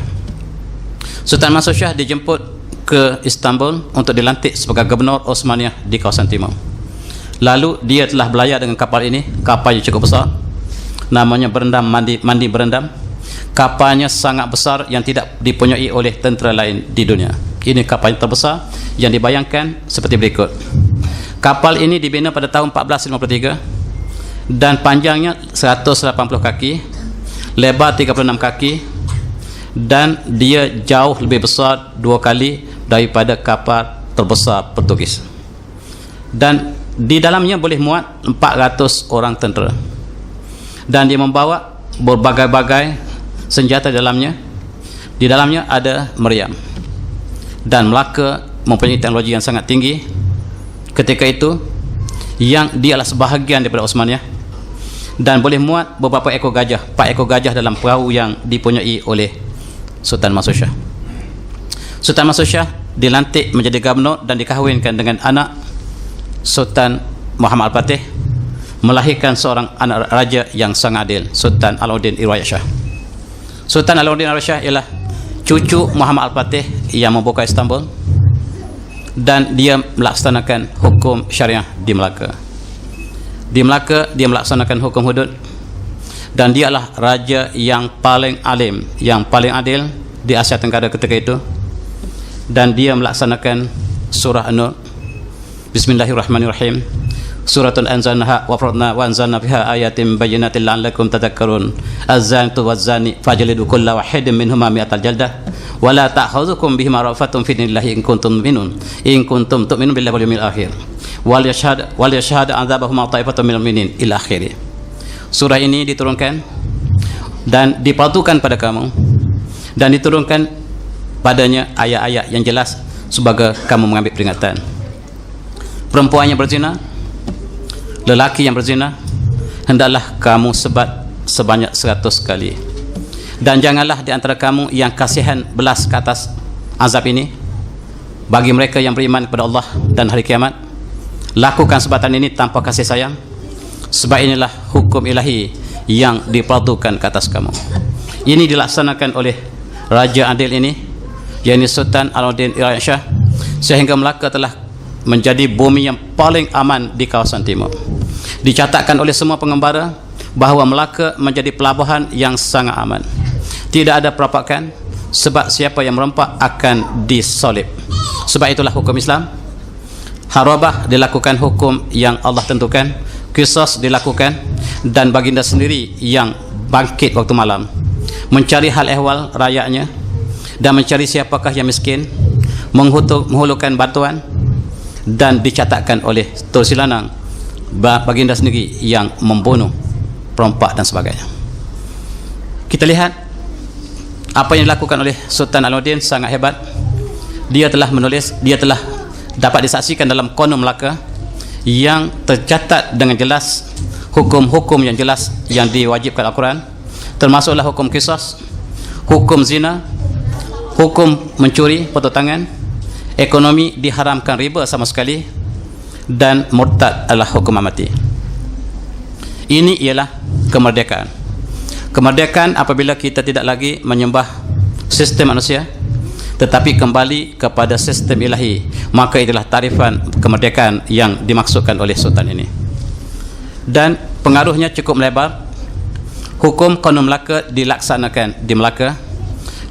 Sultan Mansur Shah dijemput ke Istanbul untuk dilantik sebagai gubernur Osmaniyah di kawasan timur. Lalu dia telah berlayar dengan kapal ini, kapal yang cukup besar, namanya berendam, mandi berendam. Kapalnya sangat besar yang tidak dipunyai oleh tentera lain di dunia. Ini kapal yang terbesar yang dibayangkan seperti berikut. Kapal ini dibina pada tahun 1453 dan panjangnya 180 kaki, lebar 36 kaki, dan dia jauh lebih besar 2 kali daripada kapal terbesar Portugis. Dan di dalamnya boleh muat 400 orang tentera, dan dia membawa berbagai-bagai senjata di dalamnya. Di dalamnya ada meriam, dan Melaka mempunyai teknologi yang sangat tinggi ketika itu, yang dia adalah sebahagian daripada Osmaniyah. dan boleh muat beberapa ekor gajah, 4 ekor gajah dalam perahu yang dipunyai oleh Sultan Mansur Shah. Sultan Mansur Shah dilantik menjadi gubernur dan dikahwinkan dengan anak Sultan Muhammad Al-Fatih, melahirkan seorang anak raja yang sangat adil, Sultan Alauddin Irwayat Shah. Sultan Alauddin Irwayat Shah ialah cucu Muhammad Al-Fatih yang membuka Istanbul, dan dia melaksanakan hukum syariah di Melaka. Di Melaka dia melaksanakan hukum hudud, dan dia adalah raja yang paling alim, yang paling adil di Asia Tenggara ketika itu. Dan dia melaksanakan surah An-Nur. Bismillahirrahmanirrahim. Suratul anzalnaha wa faradna wa anzalna fiha ayatin bayyinatin la'allakum tadhakkarun. Az-zanatu waz-zani fajlidu kulla wahidin minhuma mi'atal jaldah wa la ta'khudhukum bihima rafatun fi dinillahi in kuntum mu'minun in kuntum tu'minun billahi wal yawmil akhir wal yashhad 'adzabahum ta'ifatun minal mu'minin ila akhirih. Surah ini diturunkan dan dipatukan pada kamu, dan diturunkan padanya ayat-ayat yang jelas sebagai kamu mengambil peringatan. Perempuan yang berzina, lelaki yang berzina, hendaklah kamu sebat sebanyak 100 kali. Dan janganlah di antara kamu yang kasihan belas ke atas azab ini bagi mereka yang beriman kepada Allah dan hari kiamat. Lakukan sebatan ini tanpa kasih sayang, sebab inilah hukum ilahi yang diperatukan ke atas kamu. Ini dilaksanakan oleh Raja Adil ini, yakni Sultan Alauddin Irwayat Shah, sehingga Melaka telah menjadi bumi yang paling aman di kawasan timur. Dicatatkan oleh semua pengembara bahawa Melaka menjadi pelabuhan yang sangat aman. Tidak ada perampakan, sebab siapa yang merompak akan disolib. Sebab itulah hukum Islam. Harabah dilakukan hukum yang Allah tentukan, qisas dilakukan, dan baginda sendiri yang bangkit waktu malam mencari hal ehwal rakyatnya dan mencari siapakah yang miskin, menghulurkan bantuan, dan dicatatkan oleh Tulsi Lanang baginda sendiri yang membunuh perompak dan sebagainya. Kita lihat apa yang dilakukan oleh Sultan Alauddin sangat hebat. Dia telah menulis, dia telah dapat disaksikan dalam Qanun Melaka yang tercatat dengan jelas hukum-hukum yang jelas yang diwajibkan Al-Quran, termasuklah hukum qisas, hukum zina, hukum mencuri, potong tangan, ekonomi diharamkan riba sama sekali, dan murtad adalah hukuman mati. Ini ialah kemerdekaan. Kemerdekaan apabila kita tidak lagi menyembah sistem manusia, tetapi kembali kepada sistem ilahi, maka itulah tarifan kemerdekaan yang dimaksudkan oleh Sultan ini. Dan pengaruhnya cukup melebar. Hukum Qanun Melaka dilaksanakan di Melaka,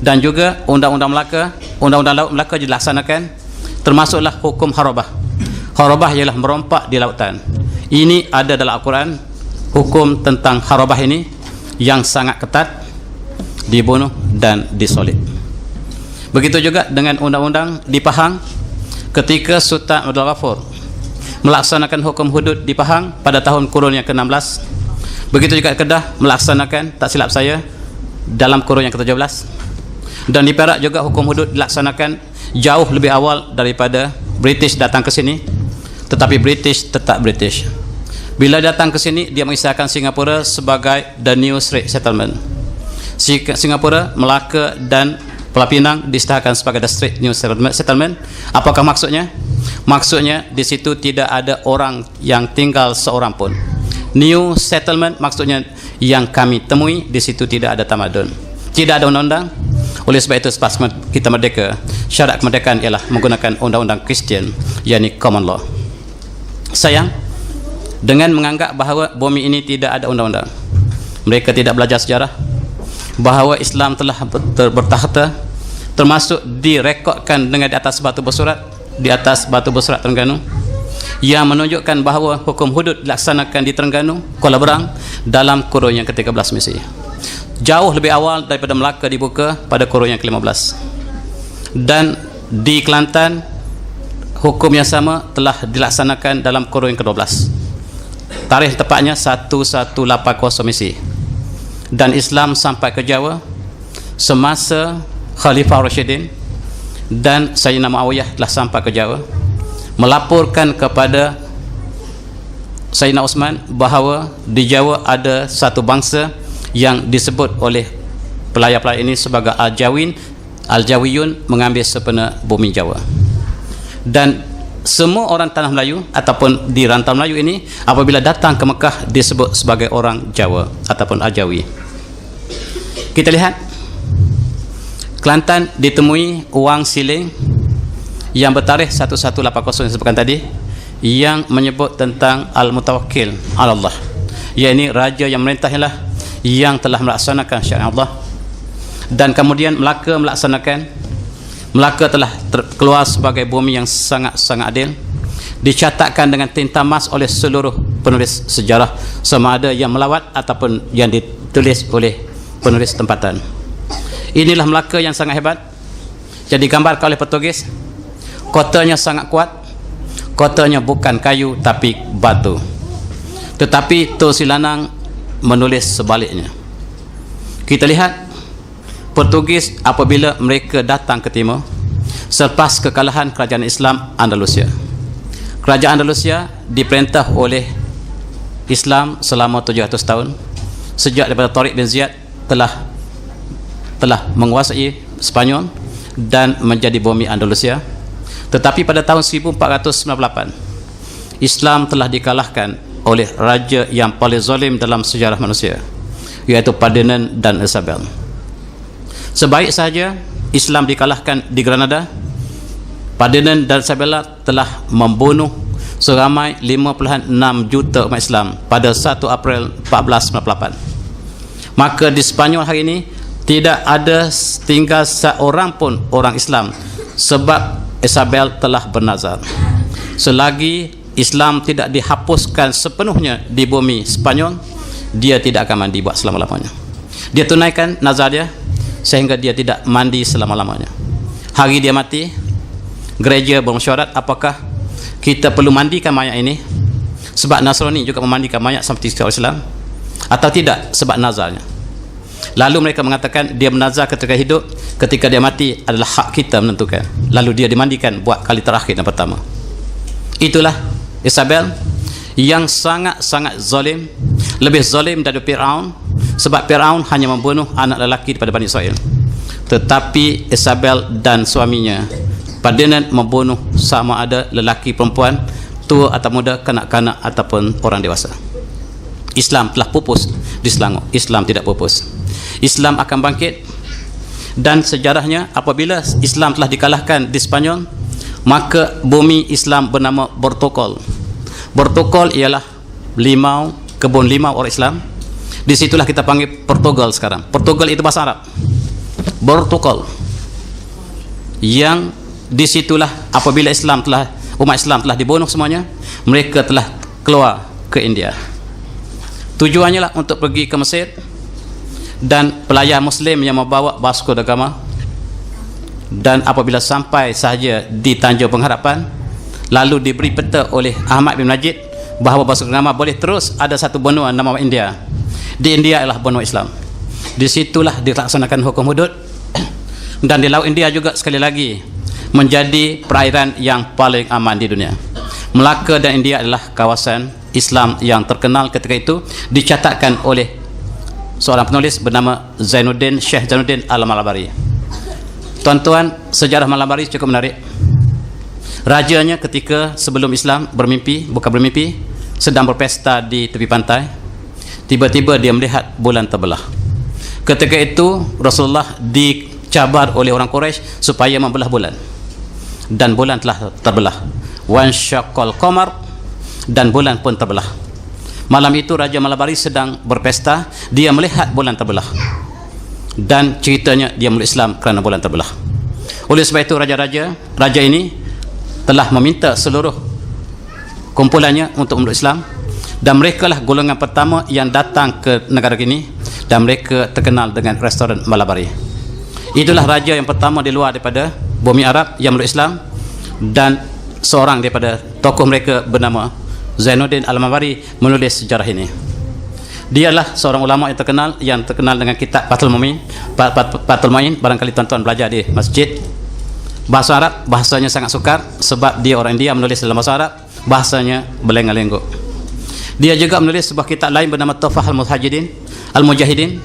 dan juga undang-undang Melaka, undang-undang laut Melaka dilaksanakan, termasuklah hukum harabah. Harabah ialah merompak di lautan. Ini ada dalam Al-Quran, hukum tentang harabah ini yang sangat ketat, dibunuh dan disolid. Begitu juga dengan undang-undang di Pahang, ketika Sultan Abdul Ghafur melaksanakan hukum hudud di Pahang pada tahun kurun yang ke-16. Begitu juga Kedah melaksanakan, tak silap saya, dalam kurun yang ke-17. Dan di Perak juga hukum hudud dilaksanakan jauh lebih awal daripada British datang ke sini, tetapi British tetap British. Bila datang ke sini, dia mengisahkan Singapura sebagai the new Strait Settlement. Singapura, Melaka dan Pulau Pinang diistilahkan sebagai the Strait New Settlement. Apakah maksudnya? Maksudnya di situ tidak ada orang yang tinggal seorang pun. New Settlement maksudnya yang kami temui di situ tidak ada tamadun, tidak ada undang-undang. Oleh sebab itu, selepas kita merdeka, syarat kemerdekaan ialah menggunakan undang-undang Kristian, yakni common law. Sayang, dengan menganggap bahawa bumi ini tidak ada undang-undang, mereka tidak belajar sejarah bahawa Islam telah bertakhta, termasuk direkodkan dengan di atas batu bersurat, di atas batu bersurat Terengganu, yang menunjukkan bahawa hukum hudud dilaksanakan di Terengganu, Kuala Berang dalam kurun yang ke-13 Masehi. Jauh lebih awal daripada Melaka dibuka pada kurun yang ke-15. Dan di Kelantan hukum yang sama telah dilaksanakan dalam kurun yang ke-12. Tarikh tepatnya 1180 Masehi. Dan Islam sampai ke Jawa semasa Khalifah Rashidin, dan Sayyidina Muawiyah telah sampai ke Jawa melaporkan kepada Sayyidina Osman bahawa di Jawa ada satu bangsa yang disebut oleh pelayar-pelayar ini sebagai Al-Jawiyun, mengambil sepenuh bumi Jawa. Dan semua orang tanah Melayu ataupun di rantau Melayu ini apabila datang ke Mekah disebut sebagai orang Jawa ataupun Al-Jawi. Kita lihat Kelantan ditemui wang siling yang bertarikh 1180 yang disebutkan tadi, yang menyebut tentang Al-Mutawakkil ala Allah, yakni raja yang merintahlah yang telah melaksanakan syariat Allah. Dan kemudian Melaka telah keluar sebagai bumi yang sangat-sangat adil, dicatatkan dengan tinta emas oleh seluruh penulis sejarah, sama ada yang melawat ataupun yang ditulis oleh penulis tempatan. Inilah Melaka yang sangat hebat, jadi digambarkan oleh Portugis. Kotanya sangat kuat, kotanya bukan kayu tapi batu. Tetapi Tu Silanang menulis sebaliknya. Kita lihat Portugis apabila mereka datang ke timur selepas kekalahan kerajaan Islam Andalusia. Kerajaan Andalusia diperintah oleh Islam selama 700 tahun, sejak daripada Tariq bin Ziyad telah menguasai Spanyol dan menjadi bumi Andalusia. Tetapi pada tahun 1498 Islam telah dikalahkan oleh raja yang paling zalim dalam sejarah manusia, iaitu Ferdinand dan Isabel. Sebaik saja Islam dikalahkan di Granada, Ferdinand dan Isabella telah membunuh seramai 5.6 juta umat Islam pada 1 April 1498. Maka di Spanyol hari ini tidak ada tinggal seorang pun orang Islam, sebab Isabel telah bernazar selagi Islam tidak dihapuskan sepenuhnya di bumi Spanyol, dia tidak akan mandi buat selama-lamanya. Dia tunaikan nazar dia sehingga dia tidak mandi selama-lamanya. Hari dia mati, gereja bermesyuarat apakah kita perlu mandikan mayat ini, sebab Nasrani juga memandikan mayat seperti Islam, atau tidak sebab nazarnya. Lalu mereka mengatakan dia menazar ketika hidup, ketika dia mati adalah hak kita menentukan. Lalu dia dimandikan buat kali terakhir dan pertama. Itulah Isabel yang sangat-sangat zalim, lebih zalim dari Fir'aun, sebab Fir'aun hanya membunuh anak lelaki daripada Bani Israel, tetapi Isabel dan suaminya Ferdinand membunuh sama ada lelaki perempuan, tua atau muda, kanak-kanak ataupun orang dewasa. Islam telah pupus di Selangor, Islam tidak pupus. Islam akan bangkit, dan sejarahnya apabila Islam telah dikalahkan di Spanyol, maka bumi Islam bernama Portugal. Portugal ialah limau, kebun limau orang Islam. Disitulah kita panggil Portugal sekarang. Portugal itu bahasa Arab. Portugal, yang disitulah apabila umat Islam telah dibunuh semuanya, mereka telah keluar ke India. Tujuannya lah untuk pergi ke Mesir, dan pelayar Muslim yang membawa Vasco da Gama, dan apabila sampai sahaja di Tanjung Pengharapan, lalu diberi peta oleh Ahmad bin Najib bahawa Vasco da Gama boleh terus ada satu benua nama India. Di India ialah benua Islam. Disitulah dilaksanakan hukum hudud, dan di Laut India juga sekali lagi menjadi perairan yang paling aman di dunia. Melaka dan India adalah kawasan Islam yang terkenal ketika itu, dicatatkan oleh seorang penulis bernama Syekh Zainuddin Al-Malabari. Tuan-tuan, sejarah Malabari cukup menarik. Rajanya ketika sebelum Islam sedang berpesta di tepi pantai, tiba-tiba dia melihat bulan terbelah. Ketika itu Rasulullah dicabar oleh orang Quraisy supaya membelah bulan, dan bulan telah terbelah. Wan syaqqal qamar, dan bulan pun terbelah. Malam itu Raja Malabari sedang berpesta, dia melihat bulan terbelah, dan ceritanya dia meluk Islam kerana bulan terbelah. Oleh sebab itu raja ini telah meminta seluruh kumpulannya untuk meluk Islam, dan mereka lah golongan pertama yang datang ke negara ini, dan mereka terkenal dengan restoran Malabari. Itulah raja yang pertama di luar daripada bumi Arab yang meluk Islam, dan seorang daripada tokoh mereka bernama Zainuddin Al-Malabari menulis sejarah ini. Dia adalah seorang ulama yang terkenal dengan kitab Fathul Mu'in. Barangkali tuan-tuan belajar di masjid. Bahasa Arab, bahasanya sangat sukar sebab dia orang India menulis dalam bahasa Arab, bahasanya berlenggak-lenggok. Dia juga menulis sebuah kitab lain bernama Tuhfah Al-Mujahidin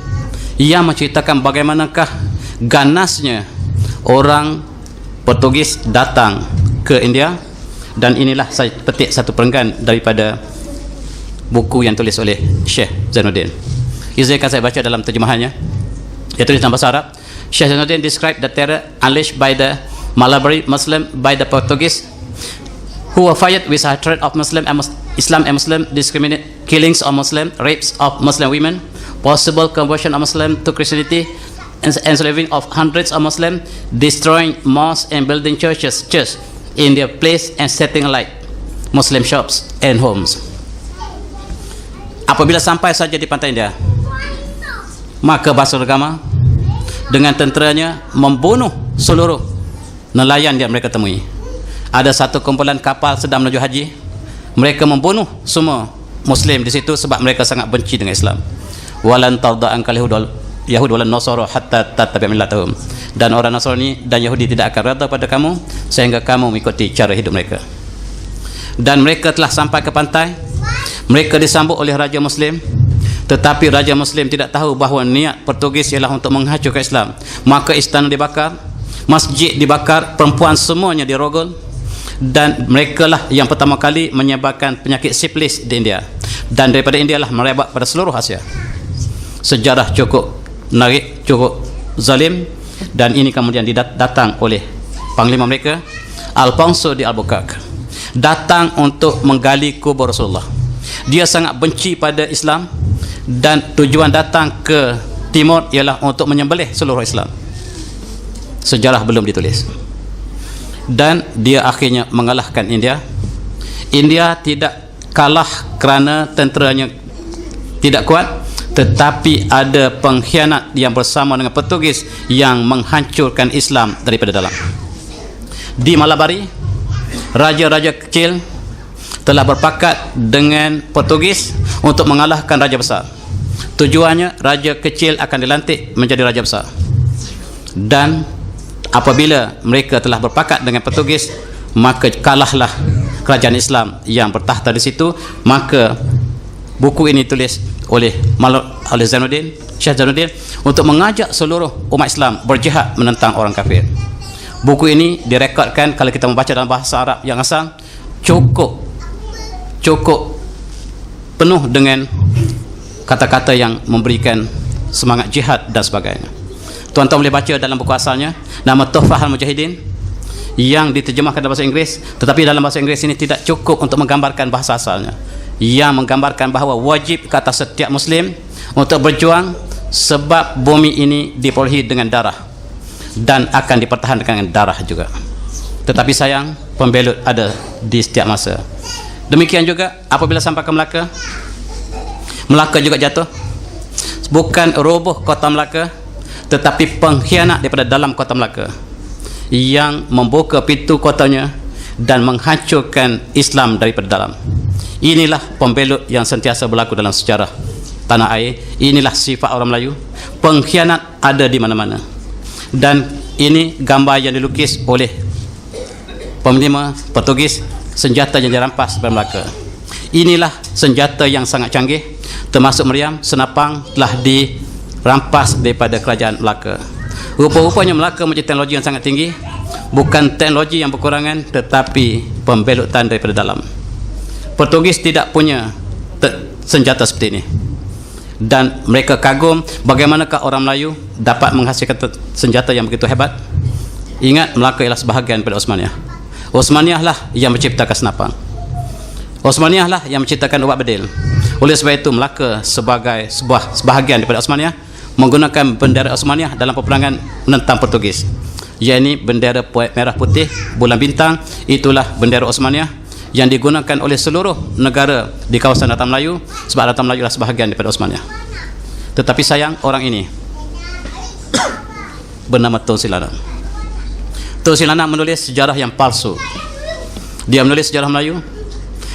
yang menceritakan bagaimanakah ganasnya orang Portugis datang ke India, dan inilah saya petik satu perenggan daripada buku yang tulis oleh Syekh Zainuddin. Izinkan saya baca dalam terjemahannya. Dia tulis dalam bahasa Arab. Syekh Zainuddin described the terror unleashed by the Malabari Muslim by the Portuguese, who were fired with hatred of Islam and Muslim, discriminate killings of Muslim, rapes of Muslim women, possible conversion of Muslim to Christianity, enslaving of hundreds of Muslims, destroying mosques and building churches in their place and setting alight Muslim shops and homes. Apabila sampai saja di pantai India, maka Vasco da Gama dengan tenteranya membunuh seluruh nelayan yang mereka temui. Ada satu kumpulan kapal sedang menuju haji, mereka membunuh semua Muslim di situ sebab mereka sangat benci dengan Islam. Walan tarda ankal Yahud walan Nasara hatta tattabi' millatahum. Dan orang Nasrani dan Yahudi tidak akan reda pada kamu sehingga kamu mengikuti cara hidup mereka. Dan mereka telah sampai ke pantai. Mereka disambut oleh Raja Muslim, tetapi Raja Muslim tidak tahu bahawa niat Portugis ialah untuk menghancurkan Islam. Maka istana dibakar, masjid dibakar, perempuan semuanya dirogol, dan mereka lah yang pertama kali menyebarkan penyakit sifilis di India, dan daripada India lah merebak pada seluruh Asia. Sejarah cukup menarik, cukup zalim, dan ini kemudian datang oleh panglima mereka Alfonso de Albuquerque, datang untuk menggali kubur Rasulullah. Dia sangat benci pada Islam, dan tujuan datang ke timur ialah untuk menyembelih seluruh Islam. Sejarah belum ditulis, dan dia akhirnya mengalahkan India. India tidak kalah kerana tenteranya tidak kuat, tetapi ada pengkhianat yang bersama dengan Portugis yang menghancurkan Islam daripada dalam. Di Malabari, raja-raja kecil telah berpakat dengan Portugis untuk mengalahkan raja besar. Tujuannya raja kecil akan dilantik menjadi raja besar, dan apabila mereka telah berpakat dengan Portugis, maka kalahlah kerajaan Islam yang bertahta di situ. Maka buku ini tulis oleh Zainuddin, Syekh Zainuddin, untuk mengajak seluruh umat Islam berjihad menentang orang kafir. Buku ini direkodkan, kalau kita membaca dalam bahasa Arab yang asal, cukup penuh dengan kata-kata yang memberikan semangat jihad dan sebagainya. Tuan-tuan boleh baca dalam buku asalnya, nama Tuhfah Al-Mujahidin, yang diterjemahkan dalam bahasa Inggeris, tetapi dalam bahasa Inggeris ini tidak cukup untuk menggambarkan bahasa asalnya, yang menggambarkan bahawa wajib ke atas setiap Muslim untuk berjuang sebab bumi ini dipenuhi dengan darah dan akan dipertahankan dengan darah juga. Tetapi sayang, pembelut ada di setiap masa. Demikian juga apabila sampai ke Melaka, Melaka juga jatuh. Bukan roboh kota Melaka, tetapi pengkhianat daripada dalam kota Melaka yang membuka pintu kotanya dan menghancurkan Islam daripada dalam. Inilah pembelut yang sentiasa berlaku dalam sejarah tanah air. Inilah sifat orang Melayu. Pengkhianat ada di mana-mana, dan ini gambar yang dilukis oleh pemerintah Portugis, senjata yang dirampas dari Melaka. Inilah senjata yang sangat canggih, termasuk meriam, senapang telah dirampas daripada kerajaan Melaka. Rupa-rupanya Melaka mempunyai teknologi yang sangat tinggi, bukan teknologi yang berkurangan, tetapi pembelutan daripada dalam. Portugis tidak punya senjata seperti ini, dan mereka kagum bagaimanakah orang Melayu dapat menghasilkan senjata yang begitu hebat. Ingat, Melaka ialah sebahagian daripada Osmaniyah. Osmaniyah lah yang menciptakan senapang. Osmaniyah lah yang menciptakan ubat bedil. Oleh sebab itu, Melaka sebagai sebahagian daripada Osmaniyah menggunakan bendera Osmaniyah dalam peperangan menentang Portugis, yakni bendera merah putih bulan bintang. Itulah bendera Osmaniyah yang digunakan oleh seluruh negara di kawasan Datang Melayu, sebab Datang Melayu adalah sebahagian daripada Osmaniyah. Tetapi sayang, orang ini bernama Tun Silana. Tun Silana menulis sejarah yang palsu. Dia menulis sejarah Melayu.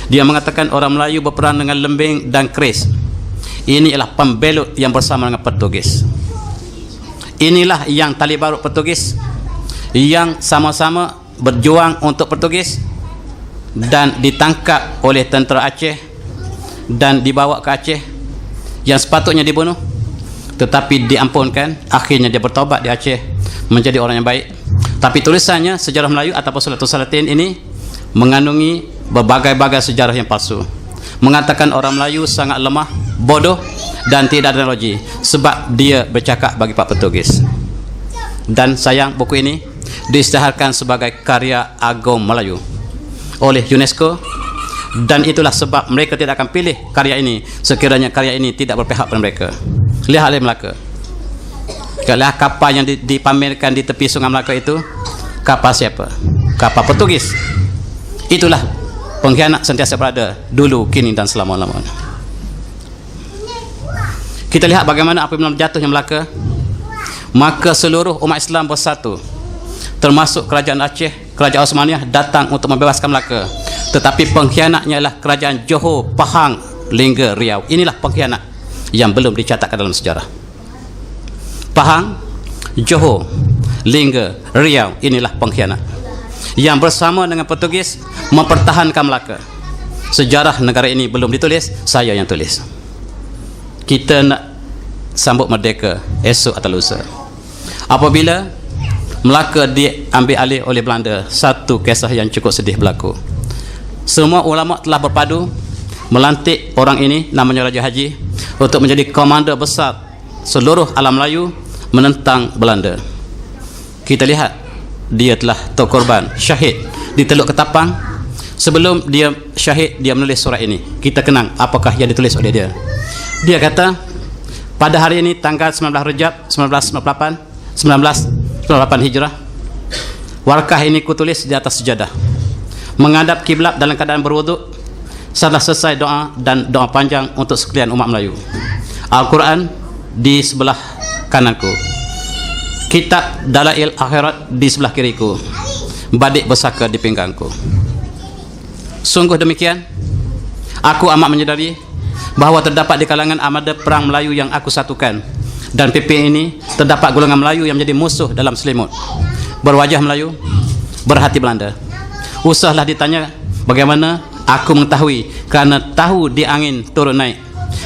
Dia mengatakan orang Melayu berperang dengan lembing dan keris. Ini ialah pembelut yang bersama dengan Portugis. Inilah yang tali barut Portugis, yang sama-sama berjuang untuk Portugis dan ditangkap oleh tentera Aceh dan dibawa ke Aceh yang sepatutnya dibunuh, tetapi diampunkan. Akhirnya dia bertobat di Aceh menjadi orang yang baik. Tapi tulisannya Sejarah Melayu ataupun Salatul Salatin ini mengandungi berbagai-bagai sejarah yang palsu, mengatakan orang Melayu sangat lemah, bodoh dan tidak ada teknologi sebab dia bercakap bagi Pak Portugis. Dan sayang, buku ini diisytiharkan sebagai karya agung Melayu oleh UNESCO, dan itulah sebab mereka tidak akan pilih karya ini sekiranya karya ini tidak berpihak pada mereka. Lihatlah Melaka, kalau kapal yang dipamerkan di tepi Sungai Melaka itu kapal siapa? Kapal Portugis. Itulah pengkhianat sentiasa berada dulu, kini dan selama-lamanya. Kita lihat bagaimana apabila jatuhnya Melaka, maka seluruh umat Islam bersatu, termasuk kerajaan Aceh, kerajaan Osmaniyah datang untuk membebaskan Melaka. Tetapi pengkhianatnya adalah kerajaan Johor, Pahang, Lingga, Riau. Inilah pengkhianat yang belum dicatatkan dalam sejarah. Pahang, Johor, Lingga, Riau, inilah pengkhianat yang bersama dengan Portugis mempertahankan Melaka. Sejarah negara ini belum ditulis, saya yang tulis. Kita nak sambut merdeka esok atau lusa. Apabila Melaka diambil alih oleh Belanda, satu kisah yang cukup sedih berlaku. Semua ulama telah berpadu melantik orang ini, namanya Raja Haji, untuk menjadi komander besar seluruh alam Melayu menentang Belanda. Kita lihat dia telah terkorban, syahid di Teluk Ketapang. Sebelum dia syahid, dia menulis surat ini. Kita kenang apakah yang ditulis oleh dia. Dia kata, pada hari ini tanggal 19 Rejab 1998 Hijrah, warkah ini kutulis di atas sejadah, menghadap kiblat dalam keadaan berwuduk. Setelah selesai doa dan doa panjang untuk sekalian umat Melayu, Al-Quran di sebelah kananku, kitab Dalail Akhirat di sebelah kiriku, badik bersaka di pinggangku. Sungguh demikian, aku amat menyedari bahawa terdapat di kalangan armada perang Melayu yang aku satukan, dan PP ini terdapat golongan Melayu yang menjadi musuh dalam selimut, berwajah Melayu, berhati Belanda. Usahlah ditanya bagaimana aku mengetahui, kerana tahu di angin turun naik.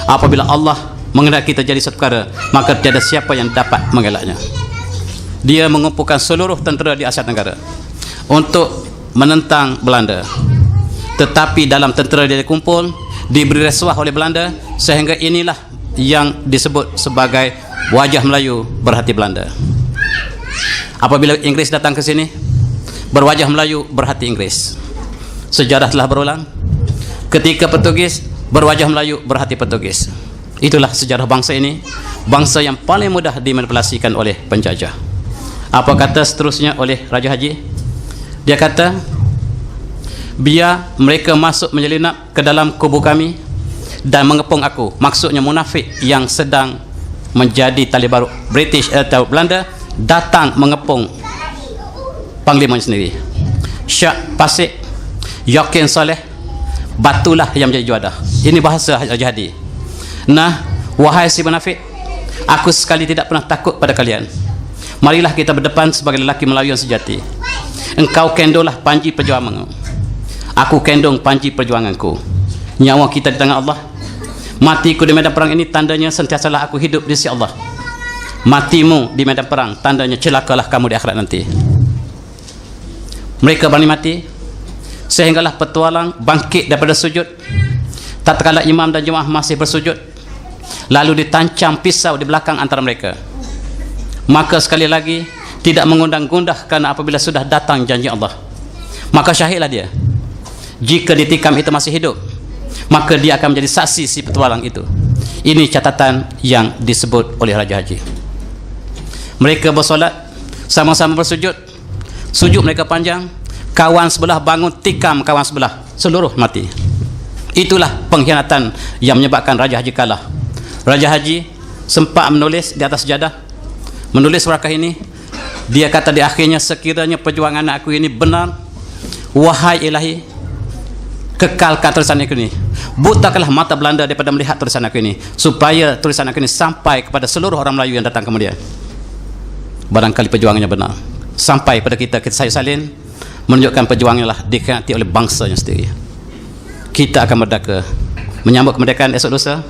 Apabila Allah menghendaki terjadi satu perkara, maka tiada siapa yang dapat mengelaknya. Dia mengumpulkan seluruh tentera di Asia Tenggara untuk menentang Belanda. Tetapi dalam tentera dia dikumpul, diberi rasuah oleh Belanda, sehingga inilah yang disebut sebagai wajah Melayu berhati Belanda. Apabila Inggris datang ke sini, berwajah Melayu berhati Inggris. Sejarah telah berulang. Ketika Portugis, berwajah Melayu berhati Portugis. Itulah sejarah bangsa ini, bangsa yang paling mudah dimanipulasikan oleh penjajah. Apa kata seterusnya oleh Raja Haji? Dia kata, biar mereka masuk menyelinap ke dalam kubu kami dan mengepung aku. Maksudnya munafik yang sedang menjadi tali baru British atau Belanda datang mengepung panglimanya sendiri. Syak Pasik, Yakin Saleh, batulah yang menjadi juadah. Ini bahasa Raja Hadi. Nah, wahai si munafik, aku sekali tidak pernah takut pada kalian. Marilah kita berdepan sebagai lelaki Melayu yang sejati. Engkau kendonglah panji perjuanganmu, aku kendong panji perjuanganku. Nyawa kita di tangan Allah. Matiku di medan perang ini tandanya sentiasalah aku hidup di sisi Allah. Matimu di medan perang tandanya celakalah kamu di akhirat nanti. Mereka berani mati sehinggalah petualang bangkit daripada sujud. Tatkala imam dan jemaah masih bersujud, lalu ditancam pisau di belakang antara mereka. Maka sekali lagi tidak mengundang gundah, karena apabila sudah datang janji Allah, maka syahidlah dia. Jika ditikam itu masih hidup, maka dia akan menjadi saksi si petualang itu. Ini catatan yang disebut oleh Raja Haji. Mereka bersolat, sama-sama bersujud. Sujud mereka panjang, kawan sebelah bangun tikam kawan sebelah, seluruh mati. Itulah pengkhianatan yang menyebabkan Raja Haji kalah. Raja Haji sempat menulis di atas sejadah, menulis warkah ini. Dia kata di akhirnya, sekiranya perjuangan aku ini benar, wahai ilahi, kekalkan tulisan aku ini. Butakanlah mata Belanda daripada melihat tulisan aku ini, supaya tulisan aku ini sampai kepada seluruh orang Melayu yang datang kemudian. Barangkali perjuangannya benar, sampai pada kita Sayyid Salin menunjukkan perjuangannya lah dikhianati oleh bangsanya sendiri. Kita akan merdeka menyambut kemerdekaan esok lusa.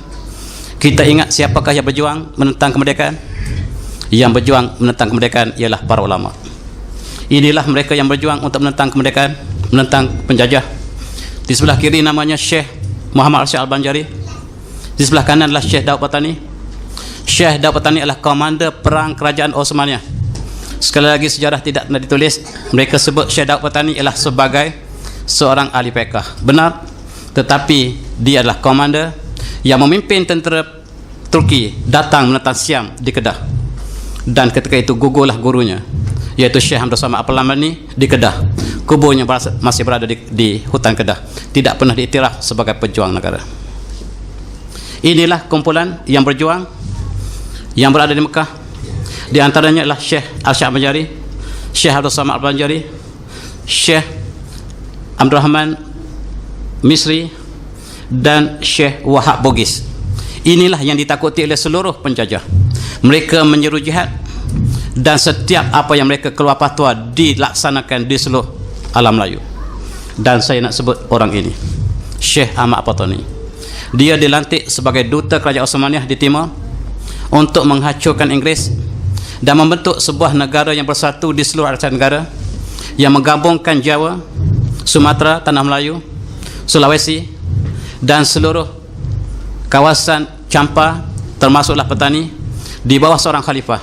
Kita ingat siapakah yang berjuang menentang kemerdekaan? Yang berjuang menentang kemerdekaan ialah para ulama. Inilah mereka yang berjuang untuk menentang kemerdekaan, menentang penjajah. Di sebelah kiri namanya Syekh Muhammad Arsyad Al-Banjari. Di sebelah kanan adalah Syekh Daud Patani. Syekh Daud Patani adalah komander perang kerajaan Osmaniyah. Sekali lagi sejarah tidak pernah ditulis. Mereka sebut Syekh Daud Patani ialah sebagai seorang ahli fiqh. Benar, tetapi dia adalah komander yang memimpin tentera Turki datang menentang Siam di Kedah. Dan ketika itu gugurlah gurunya, yaitu Syekh Hamdul Samad Al-Lamani di Kedah. Kuburnya masih berada di hutan Kedah, tidak pernah diiktiraf sebagai pejuang negara. Inilah kumpulan yang berjuang yang berada di Mekah. Di antaranya adalah Syekh Arsyad Al-Banjari, Syekh Hamdul Samad Al-Banjari, Syekh Abdul Rahman Misri, dan Syekh Wahab Bugis. Inilah yang ditakuti oleh seluruh penjajah. Mereka menyeru jihad, dan setiap apa yang mereka keluar fatwa dilaksanakan di seluruh alam Melayu. Dan saya nak sebut orang ini, Syekh Ahmad Patani. Dia dilantik sebagai duta kerajaan Osmaniyah di Timur untuk menghancurkan Inggeris dan membentuk sebuah negara yang bersatu di seluruh Asia Tenggara, yang menggabungkan Jawa, Sumatera, Tanah Melayu, Sulawesi, dan seluruh kawasan Campa, termasuklah Petani, di bawah seorang khalifah.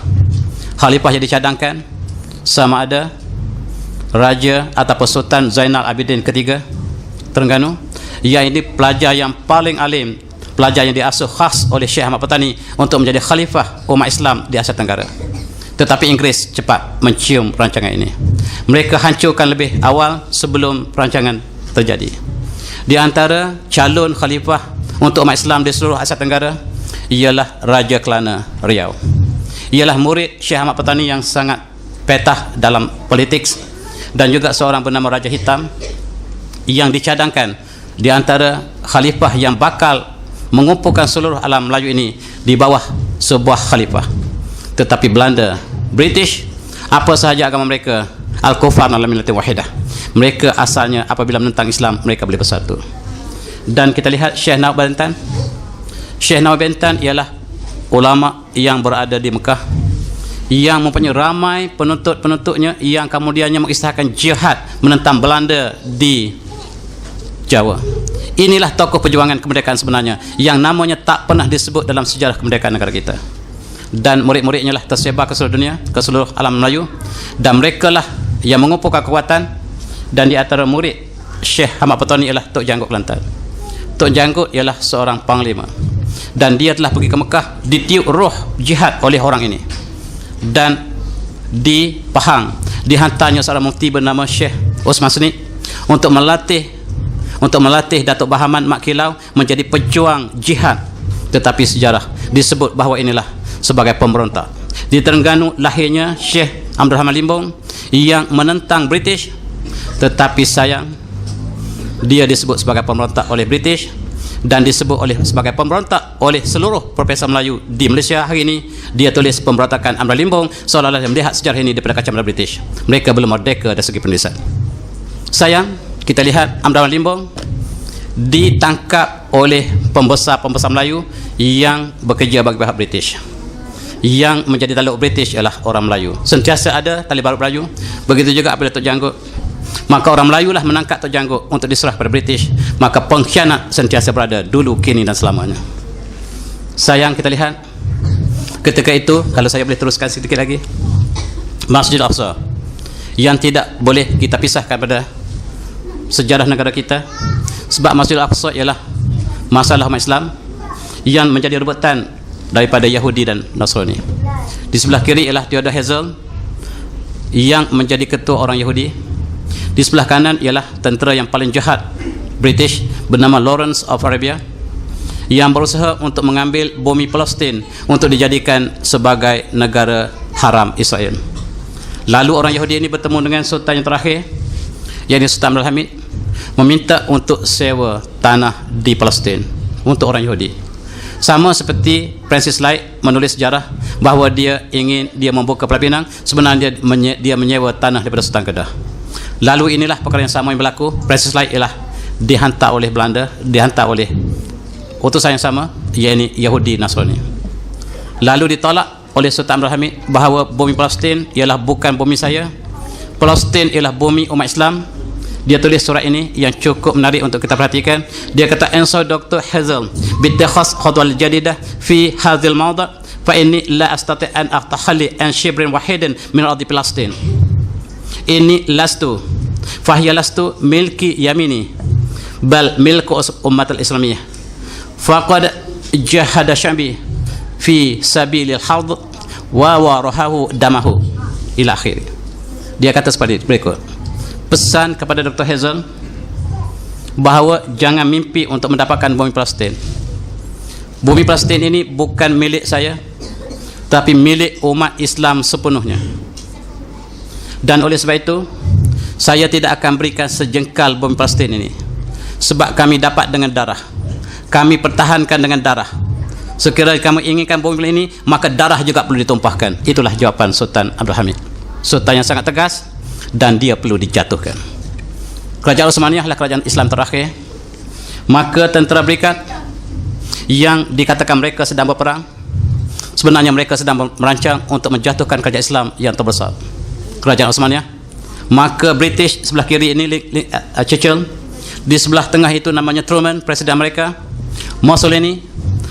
Khalifah yang dicadangkan sama ada Raja ataupun Sultan Zainal Abidin ketiga Terengganu, yang ini pelajar yang paling alim, pelajar yang diasuh khas oleh Syekh Ahmad Patani untuk menjadi khalifah umat Islam di Asia Tenggara. Tetapi Inggeris cepat mencium rancangan ini. Mereka hancurkan lebih awal sebelum rancangan terjadi. Di antara calon khalifah untuk umat Islam di seluruh Asia Tenggara ialah Raja Kelana Riau. Ialah murid Syekh Ahmad Patani yang sangat petah dalam politik, dan juga seorang bernama Raja Hitam yang dicadangkan di antara khalifah yang bakal mengumpulkan seluruh alam Melayu ini di bawah sebuah khalifah. Tetapi Belanda, British, apa sahaja agama mereka, Al-Kufar ala millatin wahidah. Mereka asalnya apabila menentang Islam, mereka boleh bersatu. Dan kita lihat Syekh Nawab Bantan. Syekh Nawab Bantan ialah ulama yang berada di Mekah, yang mempunyai ramai penuntut-penuntutnya, yang kemudiannya mengisytiharkan jihad menentang Belanda di Jawa. Inilah tokoh perjuangan kemerdekaan sebenarnya, yang namanya tak pernah disebut dalam sejarah kemerdekaan negara kita. Dan murid-muridnya lah tersebar ke seluruh dunia, ke seluruh alam Melayu, dan mereka lah yang mengumpulkan kekuatan. Dan di antara murid Syekh Ahmad Patani ialah Tok Janggut Kelantan. Tok Janggut ialah seorang panglima, dan dia telah pergi ke Mekah, ditiup roh jihad oleh orang ini, dan di Pahang dihantarnya seorang mufti bernama Syekh Osman Seni untuk melatih Datuk Bahaman Mak Kilau menjadi pejuang jihad. Tetapi sejarah disebut bahawa inilah sebagai pemberontak. Di Terengganu lahirnya Syekh Abdul Rahman Limbong yang menentang British, tetapi sayang dia disebut sebagai pemberontak oleh British, dan disebut sebagai pemberontak oleh seluruh profesor Melayu di Malaysia hari ini. Dia tulis pemberontakan Amran Limbong seolah-olah melihat sejarah ini daripada kacamata British. Mereka belum merdeka dari segi penulisan. Sayang, kita lihat Amran Limbong ditangkap oleh pembesar-pembesar Melayu yang bekerja bagi pihak British. Yang menjadi taluk British ialah orang Melayu. Sentiasa ada tali barut Melayu. Begitu juga apabila Tok Janggut, maka orang Melayu lah menangkap Tok Janggut untuk diserah pada British. Maka pengkhianat sentiasa berada dulu, kini dan selamanya. Sayang, kita lihat ketika itu, kalau saya boleh teruskan sedikit lagi, Masjid Al-Aqsa yang tidak boleh kita pisahkan pada sejarah negara kita, sebab Masjid Al-Aqsa ialah masalah umat Islam yang menjadi rebutan daripada Yahudi dan Nasrani. Di sebelah kiri ialah Theodor Herzl yang menjadi ketua orang Yahudi. Di sebelah kanan ialah tentera yang paling jahat British bernama Lawrence of Arabia, yang berusaha untuk mengambil bumi Palestin untuk dijadikan sebagai negara haram Israel. Lalu orang Yahudi ini bertemu dengan sultan yang terakhir, yakni Sultan Abdul Hamid, meminta untuk sewa tanah di Palestin untuk orang Yahudi. Sama seperti Francis Light menulis sejarah bahawa dia membuka Pulau Pinang, sebenarnya dia menyewa tanah daripada Sultan Kedah. Lalu inilah perkara yang sama yang berlaku. Francis Light ialah dihantar oleh Belanda, dihantar oleh utusan yang sama, yakni Yahudi Nasrani. Lalu ditolak oleh Sultan Abdul Hamid bahawa bumi Palestin ialah bukan bumi saya, Palestin ialah bumi umat Islam. Dia tulis surat ini yang cukup menarik untuk kita perhatikan. Dia kata, "Answer Dr. Hazel bidakhas khadwal jadidah fi hadzal mawdu' fa inni la astati' an atakhalli an shibrin wahidin min ardi Palestin. Ini lastu fahiya lastu milki yamini bal milku ummat al-islamiyah. Faqad jahada sya'bi fi sabilil hard wa warahahu damahu." Ila akhir. Dia kata seperti berikut. Pesan kepada Dr. Hazel bahawa jangan mimpi untuk mendapatkan bumi Palestin. Bumi Palestin ini bukan milik saya, tapi milik umat Islam sepenuhnya. Dan oleh sebab itu, saya tidak akan berikan sejengkal bumi Palestin ini, sebab kami dapat dengan darah, kami pertahankan dengan darah. Sekiranya kamu inginkan bumi ini, maka darah juga perlu ditumpahkan. Itulah jawapan Sultan Abdul Hamid. Sultan yang sangat tegas, dan dia perlu dijatuhkan. Kerajaan Utsmaniyah adalah kerajaan Islam terakhir. Maka tentera Berikat yang dikatakan mereka sedang berperang, sebenarnya mereka sedang merancang untuk menjatuhkan kerajaan Islam yang terbesar, kerajaan Utsmaniyah. Maka British sebelah kiri ini Churchill, di sebelah tengah itu namanya Truman, presiden Amerika, Mussolini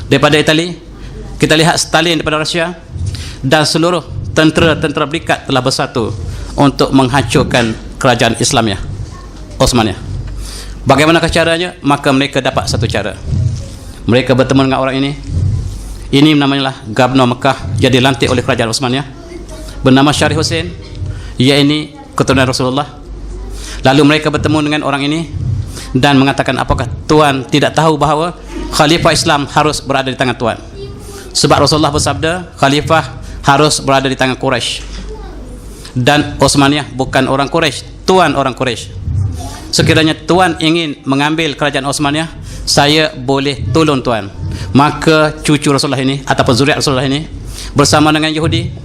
daripada Itali, kita lihat Stalin daripada Rusia, dan seluruh tentera-tentera Berikat telah bersatu untuk menghancurkan kerajaan Islamiyah Utsmaniyah. Bagaimanakah caranya? Maka mereka dapat satu cara. Mereka bertemu dengan orang ini. Ini namanya Gubernur Mekah, jadi dilantik oleh kerajaan Utsmaniyah, bernama Syarif Hussein, ia ini keturunan Rasulullah. Lalu mereka bertemu dengan orang ini dan mengatakan, apakah tuan tidak tahu bahawa khalifah Islam harus berada di tangan tuan? Sebab Rasulullah bersabda, khalifah harus berada di tangan Quraisy. Dan Utsmaniyah bukan orang Quraisy, tuan orang Quraisy. Sekiranya tuan ingin mengambil kerajaan Utsmaniyah, saya boleh tolong tuan. Maka cucu Rasulullah ini ataupun zuriat Rasulullah ini bersama dengan Yahudi,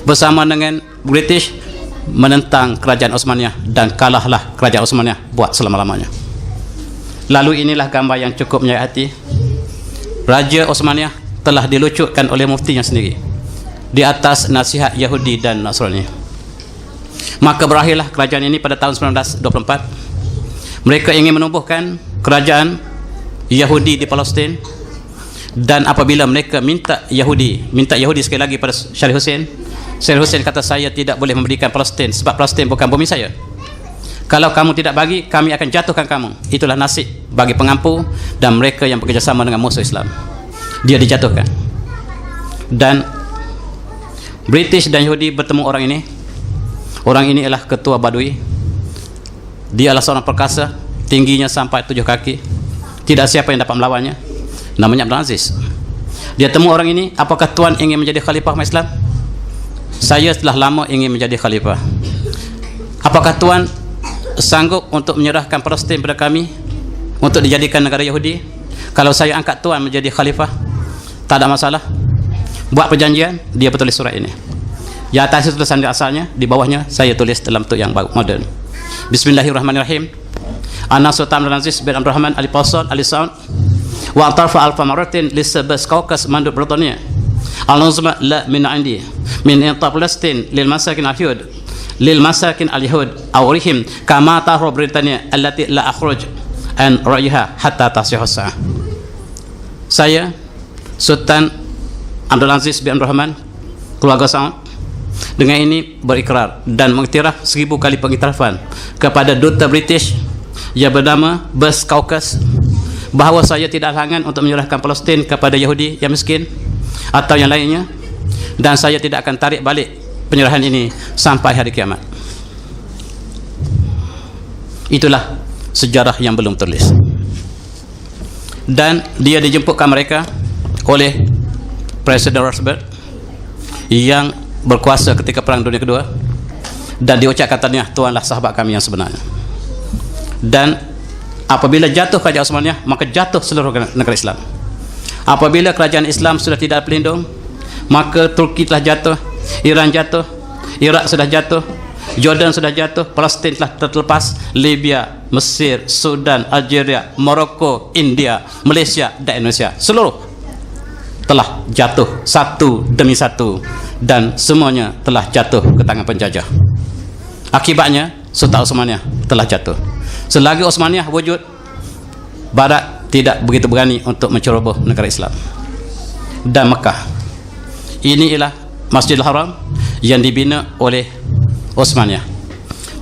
bersama dengan British menentang kerajaan Utsmaniyah, dan kalahlah kerajaan Utsmaniyah buat selama-lamanya. Lalu inilah gambar yang cukup menyayat hati. Raja Utsmaniyah telah dilucutkan oleh muftinya sendiri di atas nasihat Yahudi dan Nasrani. Maka berakhirlah kerajaan ini pada tahun 1924. Mereka ingin menumbuhkan kerajaan Yahudi di Palestin, dan apabila mereka minta Yahudi sekali lagi pada Syarif Hussein, Syarif Hussein kata, saya tidak boleh memberikan Palestin sebab Palestin bukan bumi saya. Kalau kamu tidak bagi, kami akan jatuhkan kamu. Itulah nasib bagi pengampu dan mereka yang bekerjasama dengan musuh Islam. Dia dijatuhkan. Dan British dan Yahudi bertemu orang ini. Orang ini adalah ketua Badui. Dia adalah seorang perkasa, tingginya sampai 7 kaki. Tidak siapa yang dapat melawannya. Namanya Abdul Aziz. Dia temu orang ini, apakah tuan ingin menjadi khalifah umat Islam? Saya telah lama ingin menjadi khalifah. Apakah tuan sanggup untuk menyerahkan Palestin kepada kami untuk dijadikan negara Yahudi? Kalau saya angkat tuan menjadi khalifah, tak ada masalah. Buat perjanjian. Dia bertulis surat ini. Di atas itu tulisan di asalnya, di bawahnya saya tulis dalam bentuk yang baru, modern. Bismillahirrahmanirrahim. Ana Sultan Abdul Aziz bin Abdul Rahman Ali Faisal Ali Saud wa tarfa alfa maratin lisabas Kaukas mandub Britania al-nuzma la min indi min inta Palestin lil masakin al-yahud lil masakin al-yahud awrihim kama tahru Britania allati la akhruj an ra'yiha hatta tasihhu sa'ah. Saya Sultan Abdul Aziz bin Abdul Rahman keluarga Saud dengan ini berikrar dan mengiktiraf 1000 kali pengiktirafan kepada duta British yang bernama Bas Kaukas bahawa saya tidak halangan untuk menyerahkan Palestin kepada Yahudi yang miskin atau yang lainnya, dan saya tidak akan tarik balik penyerahan ini sampai hari kiamat. Itulah sejarah yang belum tertulis. Dan dia dijemputkan mereka oleh Presiden Roosevelt yang berkuasa ketika Perang Dunia Kedua, dan diucapkan katanya, tuanlah sahabat kami yang sebenarnya. Dan apabila jatuh kerajaan Utsmaniyah, maka jatuh seluruh negara Islam. Apabila kerajaan Islam sudah tidak pelindung, maka Turki telah jatuh, Iran jatuh, Iraq sudah jatuh, Jordan sudah jatuh, Palestin telah terlepas, Libya, Mesir, Sudan, Algeria, Morocco, India, Malaysia dan Indonesia, seluruh telah jatuh satu demi satu, dan semuanya telah jatuh ke tangan penjajah. Akibatnya Sultan Osmaniyah telah jatuh. Selagi Osmaniyah wujud, Barat tidak begitu berani untuk menceroboh negara Islam. Dan Mekah ini ialah Masjidil Haram yang dibina oleh Osmaniyah,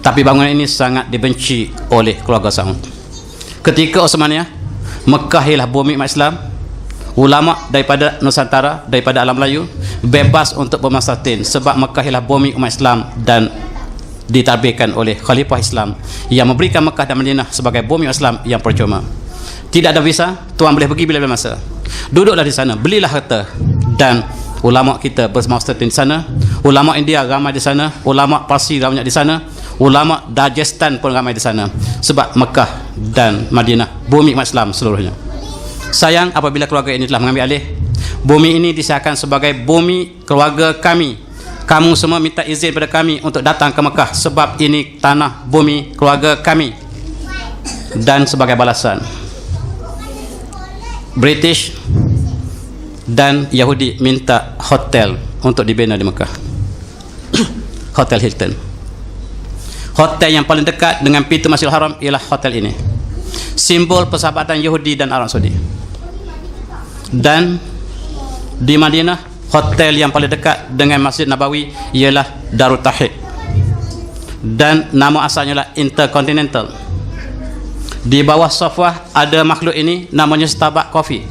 tapi bangunan ini sangat dibenci oleh keluarga Saud. Ketika Osmaniyah, Mekah ialah bumi umat Islam. Ulama daripada Nusantara, daripada alam Melayu bebas untuk bermaslahatin, sebab Mekah ialah bumi umat Islam dan ditarbiyahkan oleh Khalifah Islam yang memberikan Mekah dan Madinah sebagai bumi Islam yang percuma. Tidak ada visa, tuan boleh pergi bila-bila masa. Duduklah di sana, belilah harta, dan ulama kita bermaslahatin di sana. Ulama India ramai di sana, ulama Parsi ramai di sana, ulama Dagestan pun ramai di sana, sebab Mekah dan Madinah bumi umat Islam seluruhnya. Sayang apabila keluarga ini telah mengambil alih, bumi ini disahkan sebagai bumi keluarga kami. Kamu semua minta izin pada kami untuk datang ke Mekah, sebab ini tanah bumi keluarga kami. Dan sebagai balasan, British dan Yahudi minta hotel untuk dibina di Mekah. Hotel Hilton. Hotel yang paling dekat dengan pintu Masjidil Haram ialah hotel ini, simbol persahabatan Yahudi dan Arab Saudi. Dan di Madinah, hotel yang paling dekat dengan Masjid Nabawi ialah Darut Tauhid, dan nama asalnya adalah Intercontinental. Di bawah Safwah ada makhluk ini, namanya Starbucks Coffee.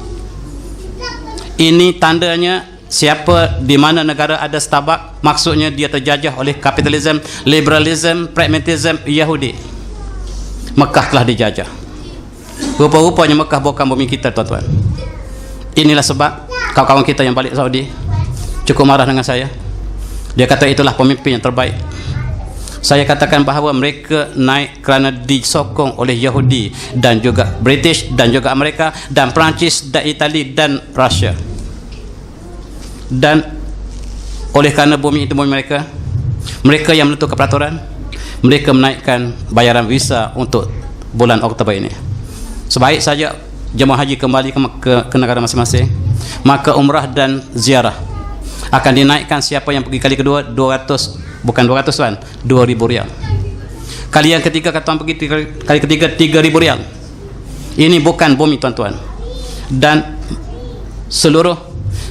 Ini tandanya siapa di mana negara ada Starbucks, maksudnya dia terjajah oleh kapitalisme, liberalisme, pragmatisme Yahudi. Mekah telah dijajah. Rupa-rupanya Mekah bukan bumi kita, tuan-tuan. Inilah sebab kawan-kawan kita yang balik Saudi cukup marah dengan saya. Dia kata itulah pemimpin yang terbaik. Saya katakan bahawa mereka naik kerana disokong oleh Yahudi dan juga British dan juga Amerika dan Perancis dan Itali dan Rusia. Dan oleh kerana bumi itu bumi mereka, mereka yang menentukan peraturan, mereka menaikkan bayaran visa untuk bulan Oktober ini. Sebaik saja jemaah haji kembali ke negara masing-masing, maka umrah dan ziarah akan dinaikkan. Siapa yang pergi kali kedua 200, bukan 200 tuan, 2.000 rial. Kali yang ketiga kata pergi kali ketiga 3.000 rial. Ini bukan bumi, tuan-tuan. Dan seluruh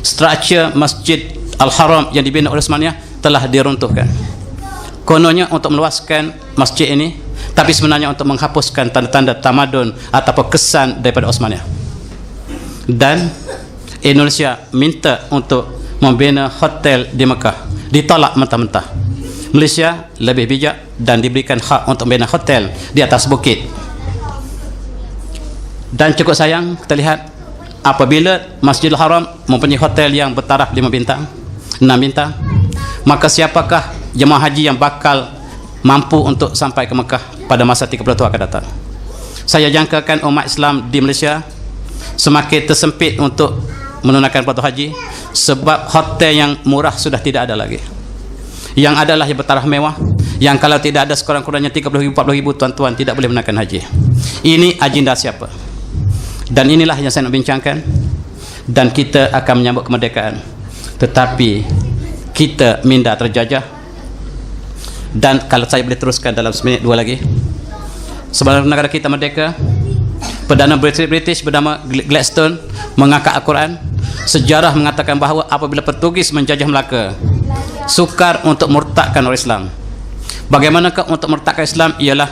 struktur Masjid Al-Haram yang dibina oleh Osmaniyah telah diruntuhkan. Kononnya untuk meluaskan masjid ini, tapi sebenarnya untuk menghapuskan tanda-tanda tamadun ataupun kesan daripada Osmaniyah. Dan Indonesia minta untuk membina hotel di Mekah, ditolak mentah-mentah. Malaysia lebih bijak dan diberikan hak untuk membina hotel di atas bukit. Dan cukup sayang kita lihat apabila Masjidil Haram mempunyai hotel yang bertaraf 5 bintang, 6 bintang, maka siapakah jemaah haji yang bakal mampu untuk sampai ke Mekah pada masa 30 tahun akan datang? Saya jangkakan umat Islam di Malaysia semakin tersempit untuk menunaikan fardu haji, sebab hotel yang murah sudah tidak ada lagi. Yang adalah yang bertaraf mewah, yang kalau tidak ada sekurang-kurangnya 30,000 40,000 tuan-tuan tidak boleh menunaikan haji. Ini agenda siapa? Dan inilah yang saya nak bincangkan. Dan kita akan menyambut kemerdekaan, tetapi kita minda terjajah. Dan kalau saya boleh teruskan dalam seminit dua lagi, sebelum negara kita merdeka, Perdana British bernama Gladstone mengangkat Al-Quran. Sejarah mengatakan bahawa apabila Portugis menjajah Melaka, sukar untuk murtadkan orang Islam. Bagaimanakah untuk murtadkan Islam? Ialah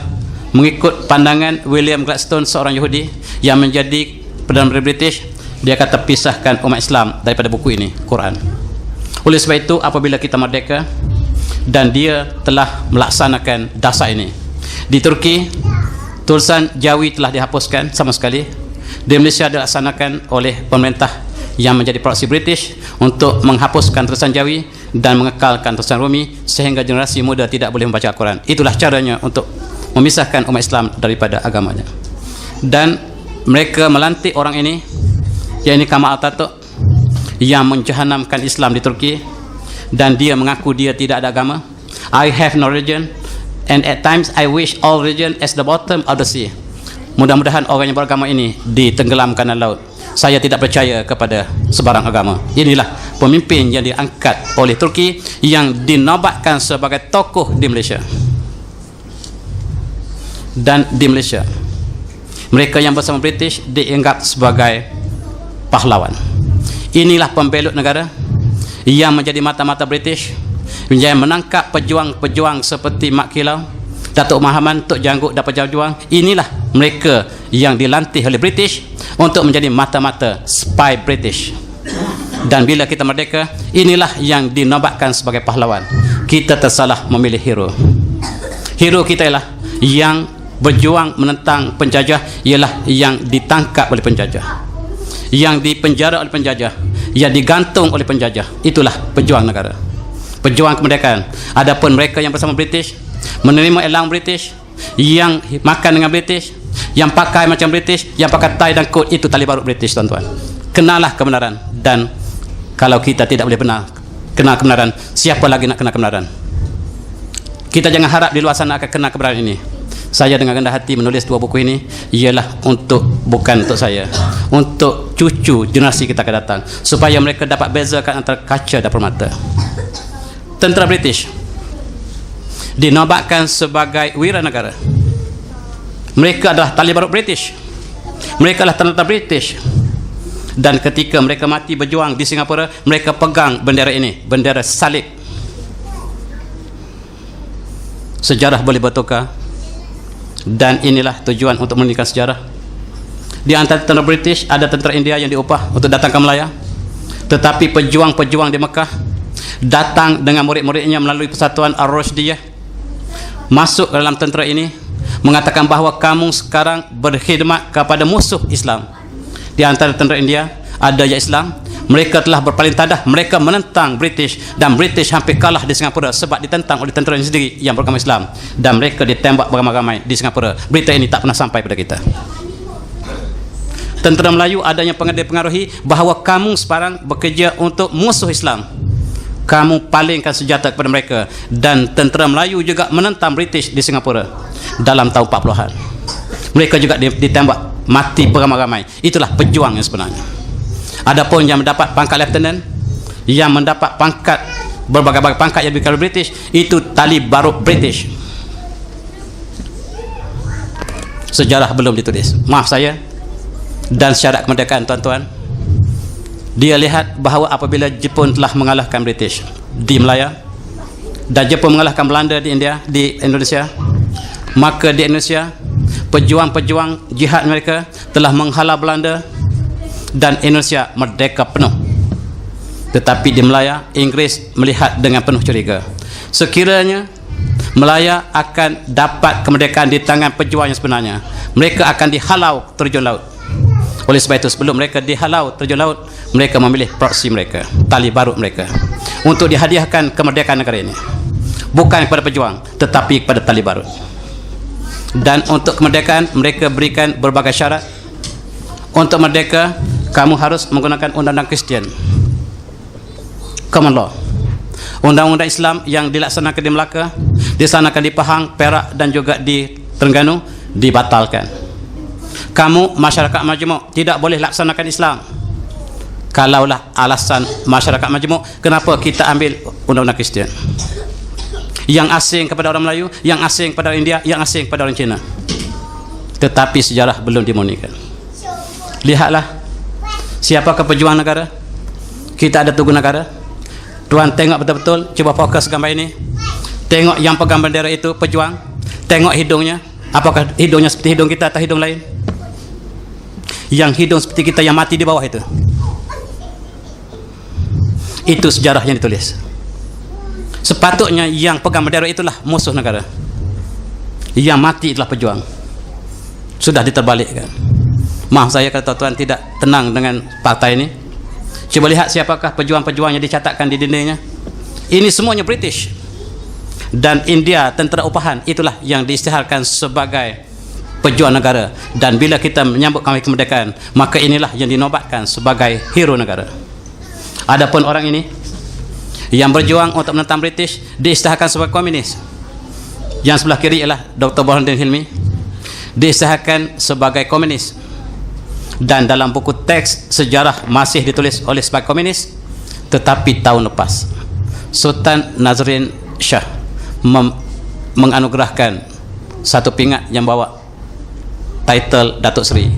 mengikut pandangan William Gladstone, seorang Yahudi yang menjadi Perdana British. Dia kata pisahkan umat Islam daripada buku ini, Quran. Oleh sebab itu apabila kita merdeka, dan dia telah melaksanakan dasar ini di Turki, tulisan Jawi telah dihapuskan sama sekali. Di Malaysia dilaksanakan oleh pemerintah yang menjadi proksi British untuk menghapuskan tulisan Jawi dan mengekalkan tulisan Rumi, sehingga generasi muda tidak boleh membaca Al-Quran. Itulah caranya untuk memisahkan umat Islam daripada agamanya. Dan mereka melantik orang ini, yakni Kemal Atatürk, yang menjahanamkan Islam di Turki, dan dia mengaku dia tidak ada agama. I have no religion, And at times I wish all region as the bottom of the sea. Mudah-mudahan orang yang beragama ini ditenggelamkan dalam laut. Saya tidak percaya kepada sebarang agama. Inilah pemimpin yang diangkat oleh Turki yang dinobatkan sebagai tokoh di Malaysia. Dan di Malaysia, mereka yang bersama British dianggap sebagai pahlawan. Inilah pembelot negara yang menjadi mata-mata British, yang menangkap pejuang-pejuang seperti Mak Kilau, Datuk Mahaman, Tok Janggut dan pejuang. Inilah mereka yang dilantik oleh British untuk menjadi mata-mata spy British. Dan bila kita merdeka, inilah yang dinobatkan sebagai pahlawan. Kita tersalah memilih hero. Hero kita ialah yang berjuang menentang penjajah, ialah yang ditangkap oleh penjajah, yang dipenjara oleh penjajah, yang digantung oleh penjajah. Itulah pejuang negara, pejuang kemerdekaan. Adapun mereka yang bersama British, menerima elang British, yang makan dengan British, yang pakai macam British, yang pakai tie dan coat, itu tali barut British, tuan-tuan. Kenalah kebenaran. Dan kalau kita tidak boleh kenal kebenaran, siapa lagi nak kenal kebenaran? Kita jangan harap di luar sana akan kenal kebenaran ini. Saya dengan rendah hati menulis dua buku ini ialah bukan untuk saya, untuk cucu generasi kita akan datang, supaya mereka dapat bezakan antara kaca dan permata. Tentera British dinobatkan sebagai wira negara. Mereka adalah tali barut British. Mereka adalah tentera British. Dan ketika mereka mati berjuang di Singapura, mereka pegang bendera ini, bendera salib. Sejarah boleh bertukar, dan inilah tujuan untuk memulihkan sejarah. Di antara tentera British ada tentera India yang diupah untuk datang ke Melaya, tetapi pejuang-pejuang di Mekah datang dengan murid-muridnya melalui persatuan Ar-Rushdiyah, masuk ke dalam tentera ini, mengatakan bahawa kamu sekarang berkhidmat kepada musuh Islam. Di antara tentera India ada yang Islam. Mereka telah berpaling tadah, mereka menentang British, dan British hampir kalah di Singapura sebab ditentang oleh tentera sendiri yang beragama Islam, dan mereka ditembak beramai-ramai di Singapura. Berita ini tak pernah sampai pada kita. Tentera Melayu ada yang pengaruhi bahawa kamu sekarang bekerja untuk musuh Islam, kamu palingkan senjata kepada mereka. Dan tentera Melayu juga menentang British di Singapura dalam tahun 40-an. Mereka juga ditembak mati beramai-ramai. Itulah pejuang yang sebenarnya. Adapun yang mendapat pangkat lieutenant, yang mendapat pangkat berbagai-bagai pangkat yang diberikan oleh British, itu tali barut British. Sejarah belum ditulis, maaf saya. Dan syarat kemerdekaan, tuan-tuan, dia lihat bahawa apabila Jepun telah mengalahkan British di Melaya, dan Jepun mengalahkan Belanda di Indonesia, maka di Indonesia pejuang-pejuang jihad mereka telah menghalau Belanda dan Indonesia merdeka penuh. Tetapi di Melaya, Inggris melihat dengan penuh curiga. Sekiranya Melaya akan dapat kemerdekaan di tangan pejuang yang sebenarnya, mereka akan dihalau terjun laut. Oleh sebab itu, sebelum mereka dihalau terjun laut, mereka memilih proksi mereka, tali barut mereka, untuk dihadiahkan kemerdekaan negara ini, bukan kepada pejuang tetapi kepada tali barut. Dan untuk kemerdekaan mereka berikan berbagai syarat. Untuk merdeka, kamu harus menggunakan undang-undang Kristian, common law. Undang-undang Islam yang dilaksanakan di Melaka, dilaksanakan di Pahang, Perak dan juga di Terengganu dibatalkan. Kamu masyarakat majmuk tidak boleh laksanakan Islam. Kalaulah alasan masyarakat majmuk, kenapa kita ambil undang-undang Kristian? Yang asing kepada orang Melayu, yang asing kepada orang India, yang asing kepada orang Cina. Tetapi sejarah belum dimurnikan. Lihatlah siapakah pejuang negara. Kita ada tugu negara. Tuan tengok betul-betul, cuba fokus gambar ini. Tengok yang pegang bendera itu pejuang. Tengok hidungnya, apakah hidungnya seperti hidung kita atau hidung lain? Yang hidung seperti kita yang mati di bawah itu. Itu sejarah yang ditulis. Sepatutnya yang pegang bendera itulah musuh negara, yang mati itulah pejuang. Sudah diterbalikkan. Maaf saya kalau tuan-tuan tidak tenang dengan partai ini. Coba lihat siapakah pejuang-pejuang yang dicatatkan di dindingnya. Ini semuanya British. Dan India, tentera upahan, itulah yang diisytiharkan sebagai pejuang negara. Dan bila kita menyambut kemerdekaan, maka inilah yang dinobatkan sebagai hero negara. Adapun orang ini yang berjuang untuk menentang British diisytiharkan sebagai komunis. Yang sebelah kiri ialah Dr. Burhanuddin Hilmi, diisytiharkan sebagai komunis, dan dalam buku teks sejarah masih ditulis oleh sebagai komunis. Tetapi tahun lepas Sultan Nazrin Shah menganugerahkan satu pingat yang bawa title Datuk Seri,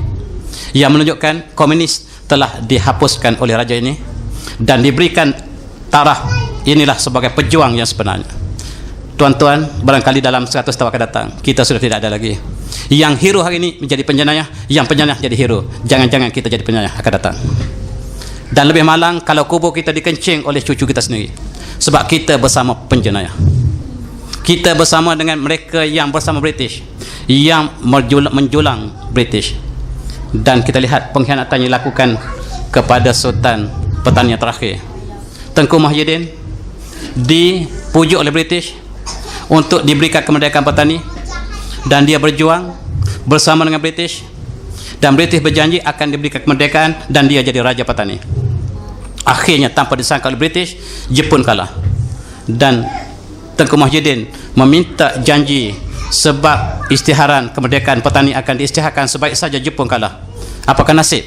yang menunjukkan komunis telah dihapuskan oleh raja ini dan diberikan taraf inilah sebagai pejuang yang sebenarnya. Tuan-tuan, barangkali dalam 100 tahun akan datang kita sudah tidak ada lagi. Yang hero hari ini menjadi penjenayah, yang penjenayah jadi hero. Jangan-jangan kita jadi penjenayah akan datang. Dan lebih malang kalau kubur kita dikencing oleh cucu kita sendiri, sebab kita bersama penjenayah. Kita bersama dengan mereka yang bersama British, yang menjulang British. Dan kita lihat pengkhianatan yang dilakukan kepada Sultan petani yang terakhir, Tengku Muhyiddin, dipujuk oleh British untuk diberikan kemerdekaan petani, dan dia berjuang bersama dengan British, dan British berjanji akan diberikan kemerdekaan dan dia jadi raja petani. Akhirnya tanpa disangka oleh British, Jepun kalah, dan Tengku Muhyiddin meminta janji sebab isytiharan kemerdekaan petani akan diisytiharkan sebaik saja Jepun kalah. Apakah nasib?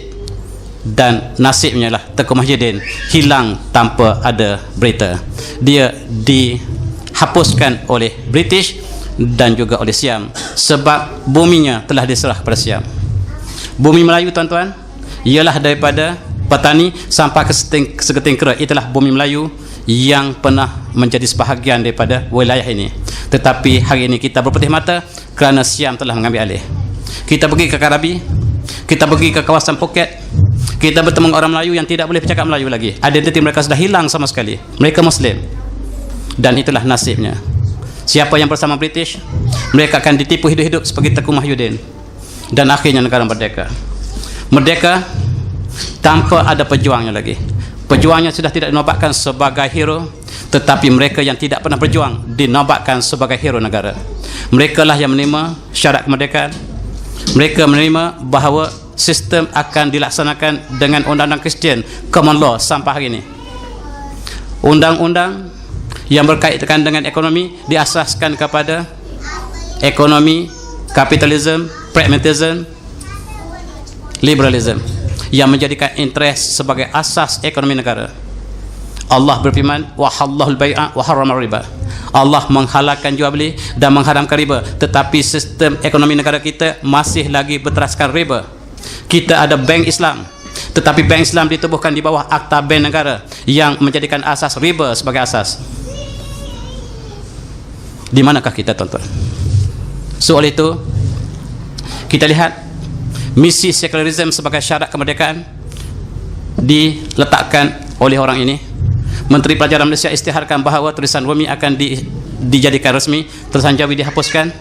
Dan nasibnya lah Tengku Muhyiddin hilang tanpa ada berita. Dia dihapuskan oleh British dan juga oleh Siam, sebab buminya telah diserah kepada Siam. Bumi Melayu, tuan-tuan, ialah daripada petani sampai ke seketing kera. Itulah bumi Melayu yang pernah menjadi sebahagian daripada wilayah ini. Tetapi hari ini kita berputih mata kerana Siam telah mengambil alih. Kita pergi ke Karabi, kita pergi ke kawasan Phuket, kita bertemu orang Melayu yang tidak boleh bercakap Melayu lagi. Identiti mereka sudah hilang sama sekali. Mereka Muslim, dan itulah nasibnya. Siapa yang bersama British, mereka akan ditipu hidup-hidup seperti Tengku Muhyiddin, dan akhirnya negara merdeka. Merdeka tanpa ada pejuangnya lagi. Pejuangnya sudah tidak dinobatkan sebagai hero, tetapi mereka yang tidak pernah berjuang dinobatkan sebagai hero negara. Mereka lah yang menerima syarat kemerdekaan. Mereka menerima bahawa sistem akan dilaksanakan dengan undang-undang Kristian, common law sampai hari ini. Undang-undang yang berkaitan dengan ekonomi diasaskan kepada ekonomi kapitalisme, pragmatisme, liberalisme, yang menjadikan interest sebagai asas ekonomi negara. Allah berfirman, wa halallahul bai'a wa harrama riba. Allah menghalalkan jual beli dan mengharamkan riba, tetapi sistem ekonomi negara kita masih lagi berteraskan riba. Kita ada bank Islam, tetapi bank Islam ditubuhkan di bawah Akta Bank Negara yang menjadikan asas riba sebagai asas. Di manakah kita, tuan-tuan? Soal itu kita lihat misi sekularisme sebagai syarat kemerdekaan diletakkan oleh orang ini. Menteri Pelajaran Malaysia isytiharkan bahawa tulisan Rumi akan dijadikan resmi, tulisan Jawi dihapuskan,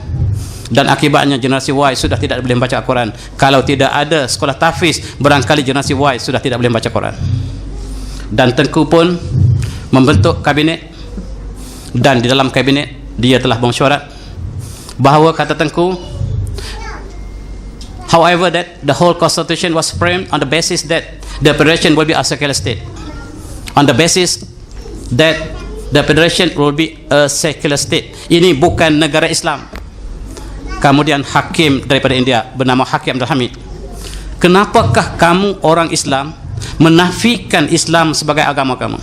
dan akibatnya generasi Y sudah tidak boleh membaca Al-Quran. Kalau tidak ada sekolah tahfiz, barangkali generasi Y sudah tidak boleh membaca Quran. Dan Tengku pun membentuk kabinet, dan di dalam kabinet dia telah bermesyuarat bahawa, kata Tengku, however, that the whole constitution was framed on the basis that the federation will be a secular state. On the basis that the federation will be a secular state. Ini bukan negara Islam. Kemudian hakim daripada India bernama Hakim Abdul Hamid, kenapakah kamu orang Islam menafikan Islam sebagai agama kamu?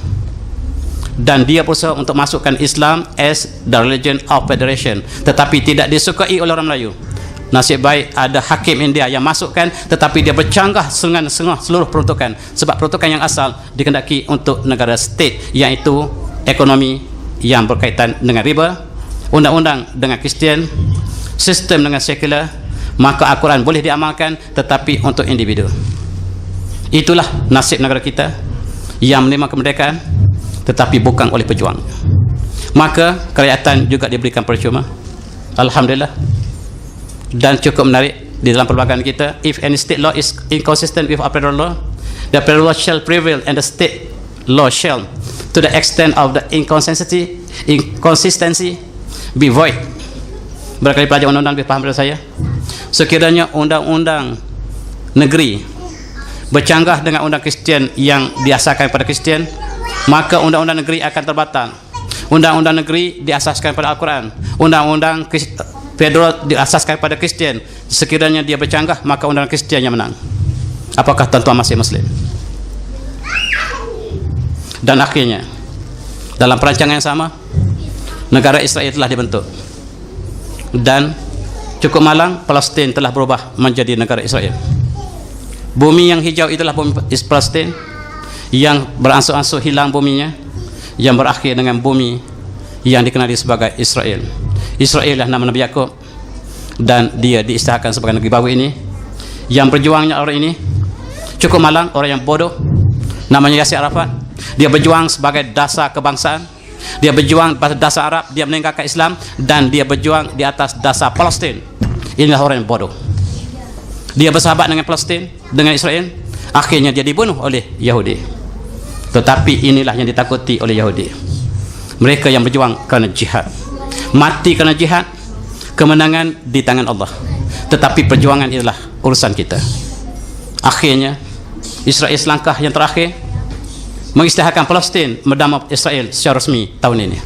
Dan dia berusaha untuk masukkan Islam as the religion of federation, tetapi tidak disukai oleh orang Melayu. Nasib baik ada hakim India yang masukkan, tetapi dia bercanggah dengan seluruh peruntukan, sebab peruntukan yang asal dikehendaki untuk negara state, iaitu ekonomi yang berkaitan dengan riba, undang-undang dengan Kristian, sistem dengan sekular, maka Al-Quran boleh diamalkan, tetapi untuk individu. Itulah nasib negara kita yang menerima kemerdekaan, tetapi bukan oleh pejuang. Maka kerakyatan juga diberikan percuma, alhamdulillah. Dan cukup menarik di dalam perlembagaan kita, if any state law is inconsistent with our federal law, the federal law shall prevail and the state law shall, to the extent of the inconsistency be void. Barangkali pelajar undang-undang lebih paham daripada saya. Sekiranya undang-undang negeri bercanggah dengan undang Kristian yang diasaskan pada Kristian, maka undang-undang negeri akan terbatal. Undang-undang negeri diasaskan pada Al-Quran. Undang-undang federal diasaskan pada Kristian. Sekiranya dia bercanggah, maka undang Kristian yang menang. Apakah tuan-tuan masih Muslim? Dan akhirnya, dalam perancangan yang sama, negara Israel telah dibentuk. Dan cukup malang, Palestin telah berubah menjadi negara Israel. Bumi yang hijau itulah bumi Palestin, yang beransur-ansur hilang buminya, yang berakhir dengan bumi yang dikenali sebagai Israel. Israel lah nama Nabi Yakub, dan dia diisytiharkan sebagai negeri baru ini. Yang berjuangnya orang ini cukup malang, orang yang bodoh, namanya Yasir Arafat. Dia berjuang sebagai dasar kebangsaan, dia berjuang pada dasar Arab, dia meninggalkan Islam, dan dia berjuang di atas dasar Palestin. Inilah orang yang bodoh. Dia bersahabat dengan Palestin, dengan Israel, akhirnya dia dibunuh oleh Yahudi. Tetapi inilah yang ditakuti oleh Yahudi. Mereka yang berjuang kerana jihad, mati kerana jihad, kemenangan di tangan Allah. Tetapi perjuangan itulah urusan kita. Akhirnya Israel selangkah yang terakhir mengisytiharkan Palestin bernama Israel secara resmi tahun ini.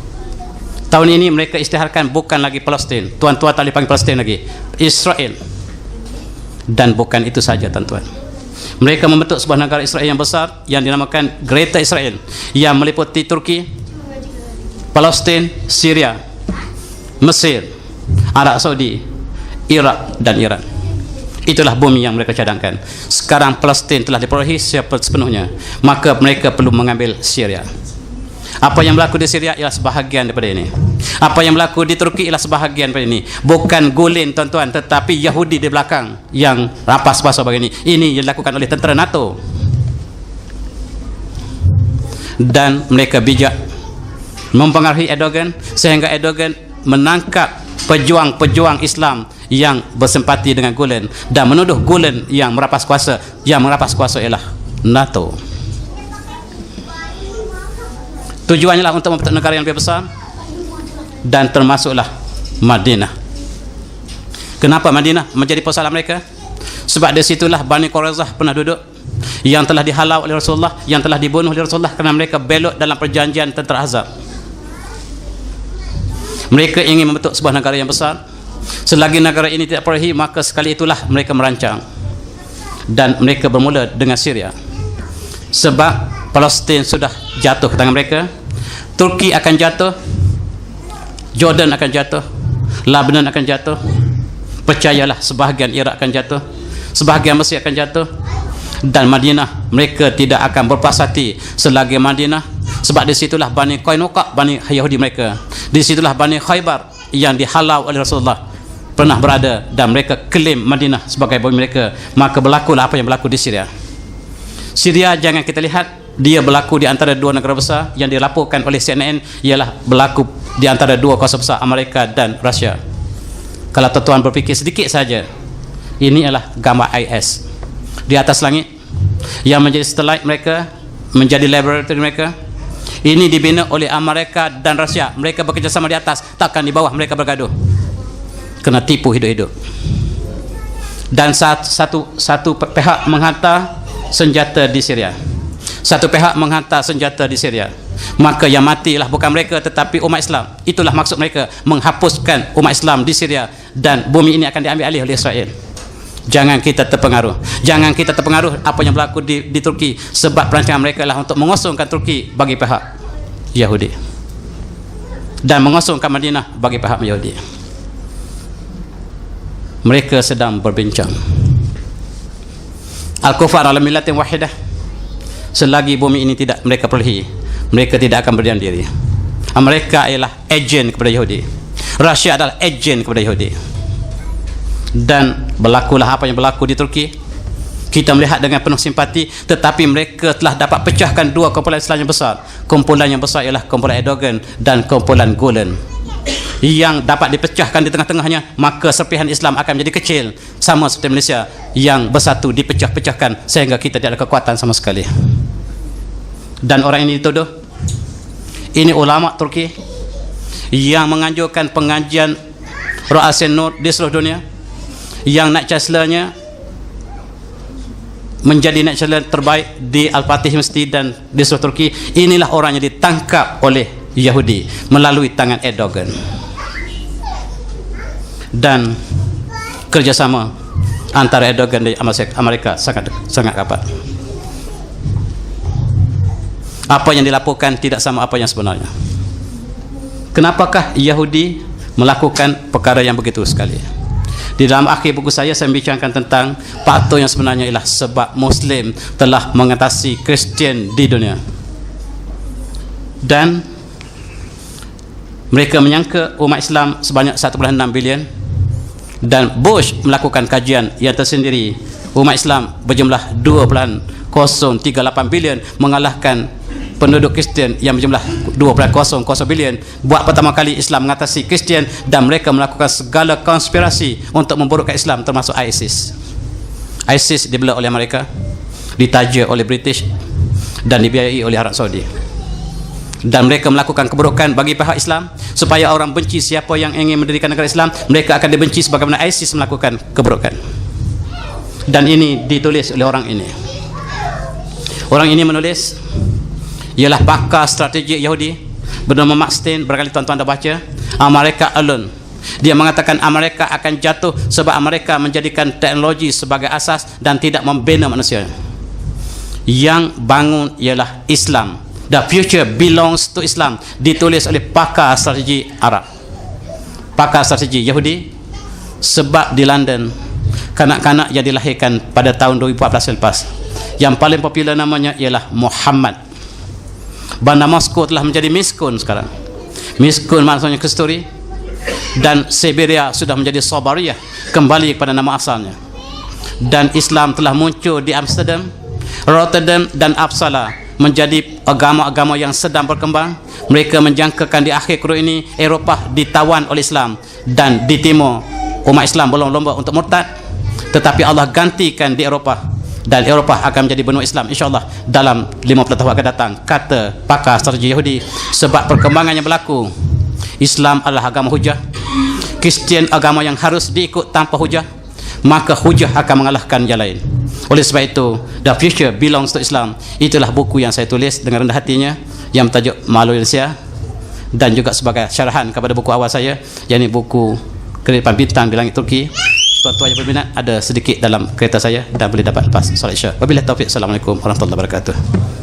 Tahun ini mereka isytiharkan bukan lagi Palestin. Tuan-tuan tak boleh panggil Palestin lagi, Israel. Dan bukan itu saja, tuan-tuan. Mereka membentuk sebuah negara Israel yang besar yang dinamakan Greater Israel, yang meliputi Turki, Palestin, Syria, Mesir, Arab Saudi, Iraq dan Iran. Itulah bumi yang mereka cadangkan. Sekarang Palestin telah diperolehi sepenuhnya, maka mereka perlu mengambil Syria. Apa yang berlaku di Syria ialah sebahagian daripada ini. Apa yang berlaku di Turki ialah sebahagian daripada ini. Bukan Gulen, tuan-tuan, tetapi Yahudi di belakang yang rapas pasal begini. Ini yang dilakukan oleh tentera NATO. Dan mereka bijak mempengaruhi Erdogan, sehingga Erdogan menangkap pejuang-pejuang Islam yang bersimpati dengan Gulen dan menuduh Gulen yang merapas kuasa. Yang merapas kuasa ialah NATO. Tujuannya lah untuk membentuk negara yang lebih besar, dan termasuklah Madinah. Kenapa Madinah menjadi pusat mereka? Sebab di situlah Bani Quraizah pernah duduk, yang telah dihalau oleh Rasulullah, yang telah dibunuh oleh Rasulullah kerana mereka belot dalam perjanjian tentera Ahzab. Mereka ingin membentuk sebuah negara yang besar. Selagi negara ini tidak perolehi, maka sekali itulah mereka merancang. Dan mereka bermula dengan Syria. Sebab Palestin sudah jatuh ke tangan mereka, Turki akan jatuh, Jordan akan jatuh, Lebanon akan jatuh, percayalah sebahagian Iraq akan jatuh, sebahagian Mesir akan jatuh, dan Madinah mereka tidak akan berpuas hati selagi Madinah, sebab di situlah Bani Qainuqa, Bani Yahudi mereka, di situlah Bani Khaybar yang dihalau oleh Rasulullah pernah berada, dan mereka klaim Madinah sebagai bumi mereka. Maka berlakulah apa yang berlaku di Syria. Syria jangan kita lihat dia berlaku di antara dua negara besar. Yang dilaporkan oleh CNN ialah berlaku di antara dua kuasa besar, Amerika dan Rusia. Kalau tuan-tuan berfikir sedikit saja, ini adalah gambar IS di atas langit yang menjadi satellite mereka, menjadi laboratory mereka. Ini dibina oleh Amerika dan Rusia. Mereka bekerjasama di atas, takkan di bawah mereka bergaduh, kena tipu hidup-hidup. Dan satu pihak menghantar senjata di Syria, satu pihak menghantar senjata di Syria. Maka yang matilah bukan mereka tetapi umat Islam. Itulah maksud mereka, menghapuskan umat Islam di Syria, dan bumi ini akan diambil alih oleh Israel. Jangan kita terpengaruh. Jangan kita terpengaruh apa yang berlaku di Turki, sebab perancangan mereka adalah untuk mengosongkan Turki bagi pihak Yahudi dan mengosongkan Madinah bagi pihak Yahudi. Mereka sedang berbincang. Al-Kufar ala millatin wahidah. Selagi bumi ini tidak mereka perolehi, mereka tidak akan berdiam diri. Amerika ialah ejen kepada Yahudi, Rusia adalah ejen kepada Yahudi. Dan berlakulah apa yang berlaku di Turki. Kita melihat dengan penuh simpati, tetapi mereka telah dapat pecahkan dua kumpulan Islam yang besar. Kumpulan yang besar ialah kumpulan Erdogan dan kumpulan Gulen, yang dapat dipecahkan di tengah-tengahnya, maka serpihan Islam akan menjadi kecil, sama seperti Malaysia yang bersatu dipecah-pecahkan sehingga kita tidak ada kekuatan sama sekali. Dan orang ini dituduh, ini ulama Turki yang menganjurkan pengajian Ra'asin Nur di seluruh dunia, yang naik chancellornya menjadi naik chancellor terbaik di Al-Fatih University dan di seluruh Turki. Inilah orang yang ditangkap oleh Yahudi melalui tangan Erdogan. Dan kerjasama antara Erdogan dan Amerika sangat rapat. Apa yang dilaporkan tidak sama apa yang sebenarnya. Kenapakah Yahudi melakukan perkara yang begitu sekali? Di dalam akhir buku saya membicarakan tentang faktor yang sebenarnya ialah sebab Muslim telah mengatasi Kristian di dunia. Dan mereka menyangka umat Islam sebanyak 1.6 bilion, dan Bush melakukan kajian yang tersendiri, umat Islam berjumlah 2.038 bilion mengalahkan penduduk Kristian yang berjumlah 2.00 bilion. Buat pertama kali Islam mengatasi Kristian, dan mereka melakukan segala konspirasi untuk memburukkan Islam, termasuk ISIS. ISIS dibela oleh Amerika, ditaja oleh British, dan dibiayai oleh Arab Saudi. Dan mereka melakukan keburukan bagi pihak Islam supaya orang benci siapa yang ingin mendirikan negara Islam. Mereka akan dibenci sebagaimana ISIS melakukan keburukan. Dan ini ditulis oleh orang ini. Orang ini menulis, ialah pakar strategi Yahudi bernama Mark Stein. Barangkali tuan-tuan dah baca America Alone. Dia mengatakan Amerika akan jatuh sebab Amerika menjadikan teknologi sebagai asas dan tidak membina manusia. Yang bangun ialah Islam. The future belongs to Islam. Ditulis oleh pakar strategi Arab, pakar strategi Yahudi. Sebab di London, kanak-kanak yang dilahirkan pada tahun 2014 lepas, yang paling popular namanya ialah Muhammad. Bandar Moskow telah menjadi miskun sekarang. Miskun maksudnya kesturi. Dan Siberia sudah menjadi Sobaria, kembali kepada nama asalnya. Dan Islam telah muncul di Amsterdam, Rotterdam dan Uppsala, menjadi agama-agama yang sedang berkembang. Mereka menjangkakan di akhir kurun ini Eropah ditawan oleh Islam, dan di timur umat Islam berlomba-lomba untuk murtad, tetapi Allah gantikan di Eropah, dan Eropah akan menjadi benua Islam insyaAllah dalam 50 tahun akan datang, kata pakar strategi Yahudi. Sebab perkembangan yang berlaku, Islam adalah agama hujah, Kristian agama yang harus diikut tanpa hujah, maka hujah akan mengalahkan yang lain. Oleh sebab itu, The Future Belongs to Islam, itulah buku yang saya tulis dengan rendah hatinya, yang bertajuk Malu Indonesia, dan juga sebagai syarahan kepada buku awal saya, yakni buku Kedipan Bintang di Langit Turki. Tuan-tuan yang berminat, ada sedikit dalam kereta saya dan boleh dapat lepas solat Isya. Wabillahi taufiq. Assalamualaikum warahmatullahi wabarakatuh.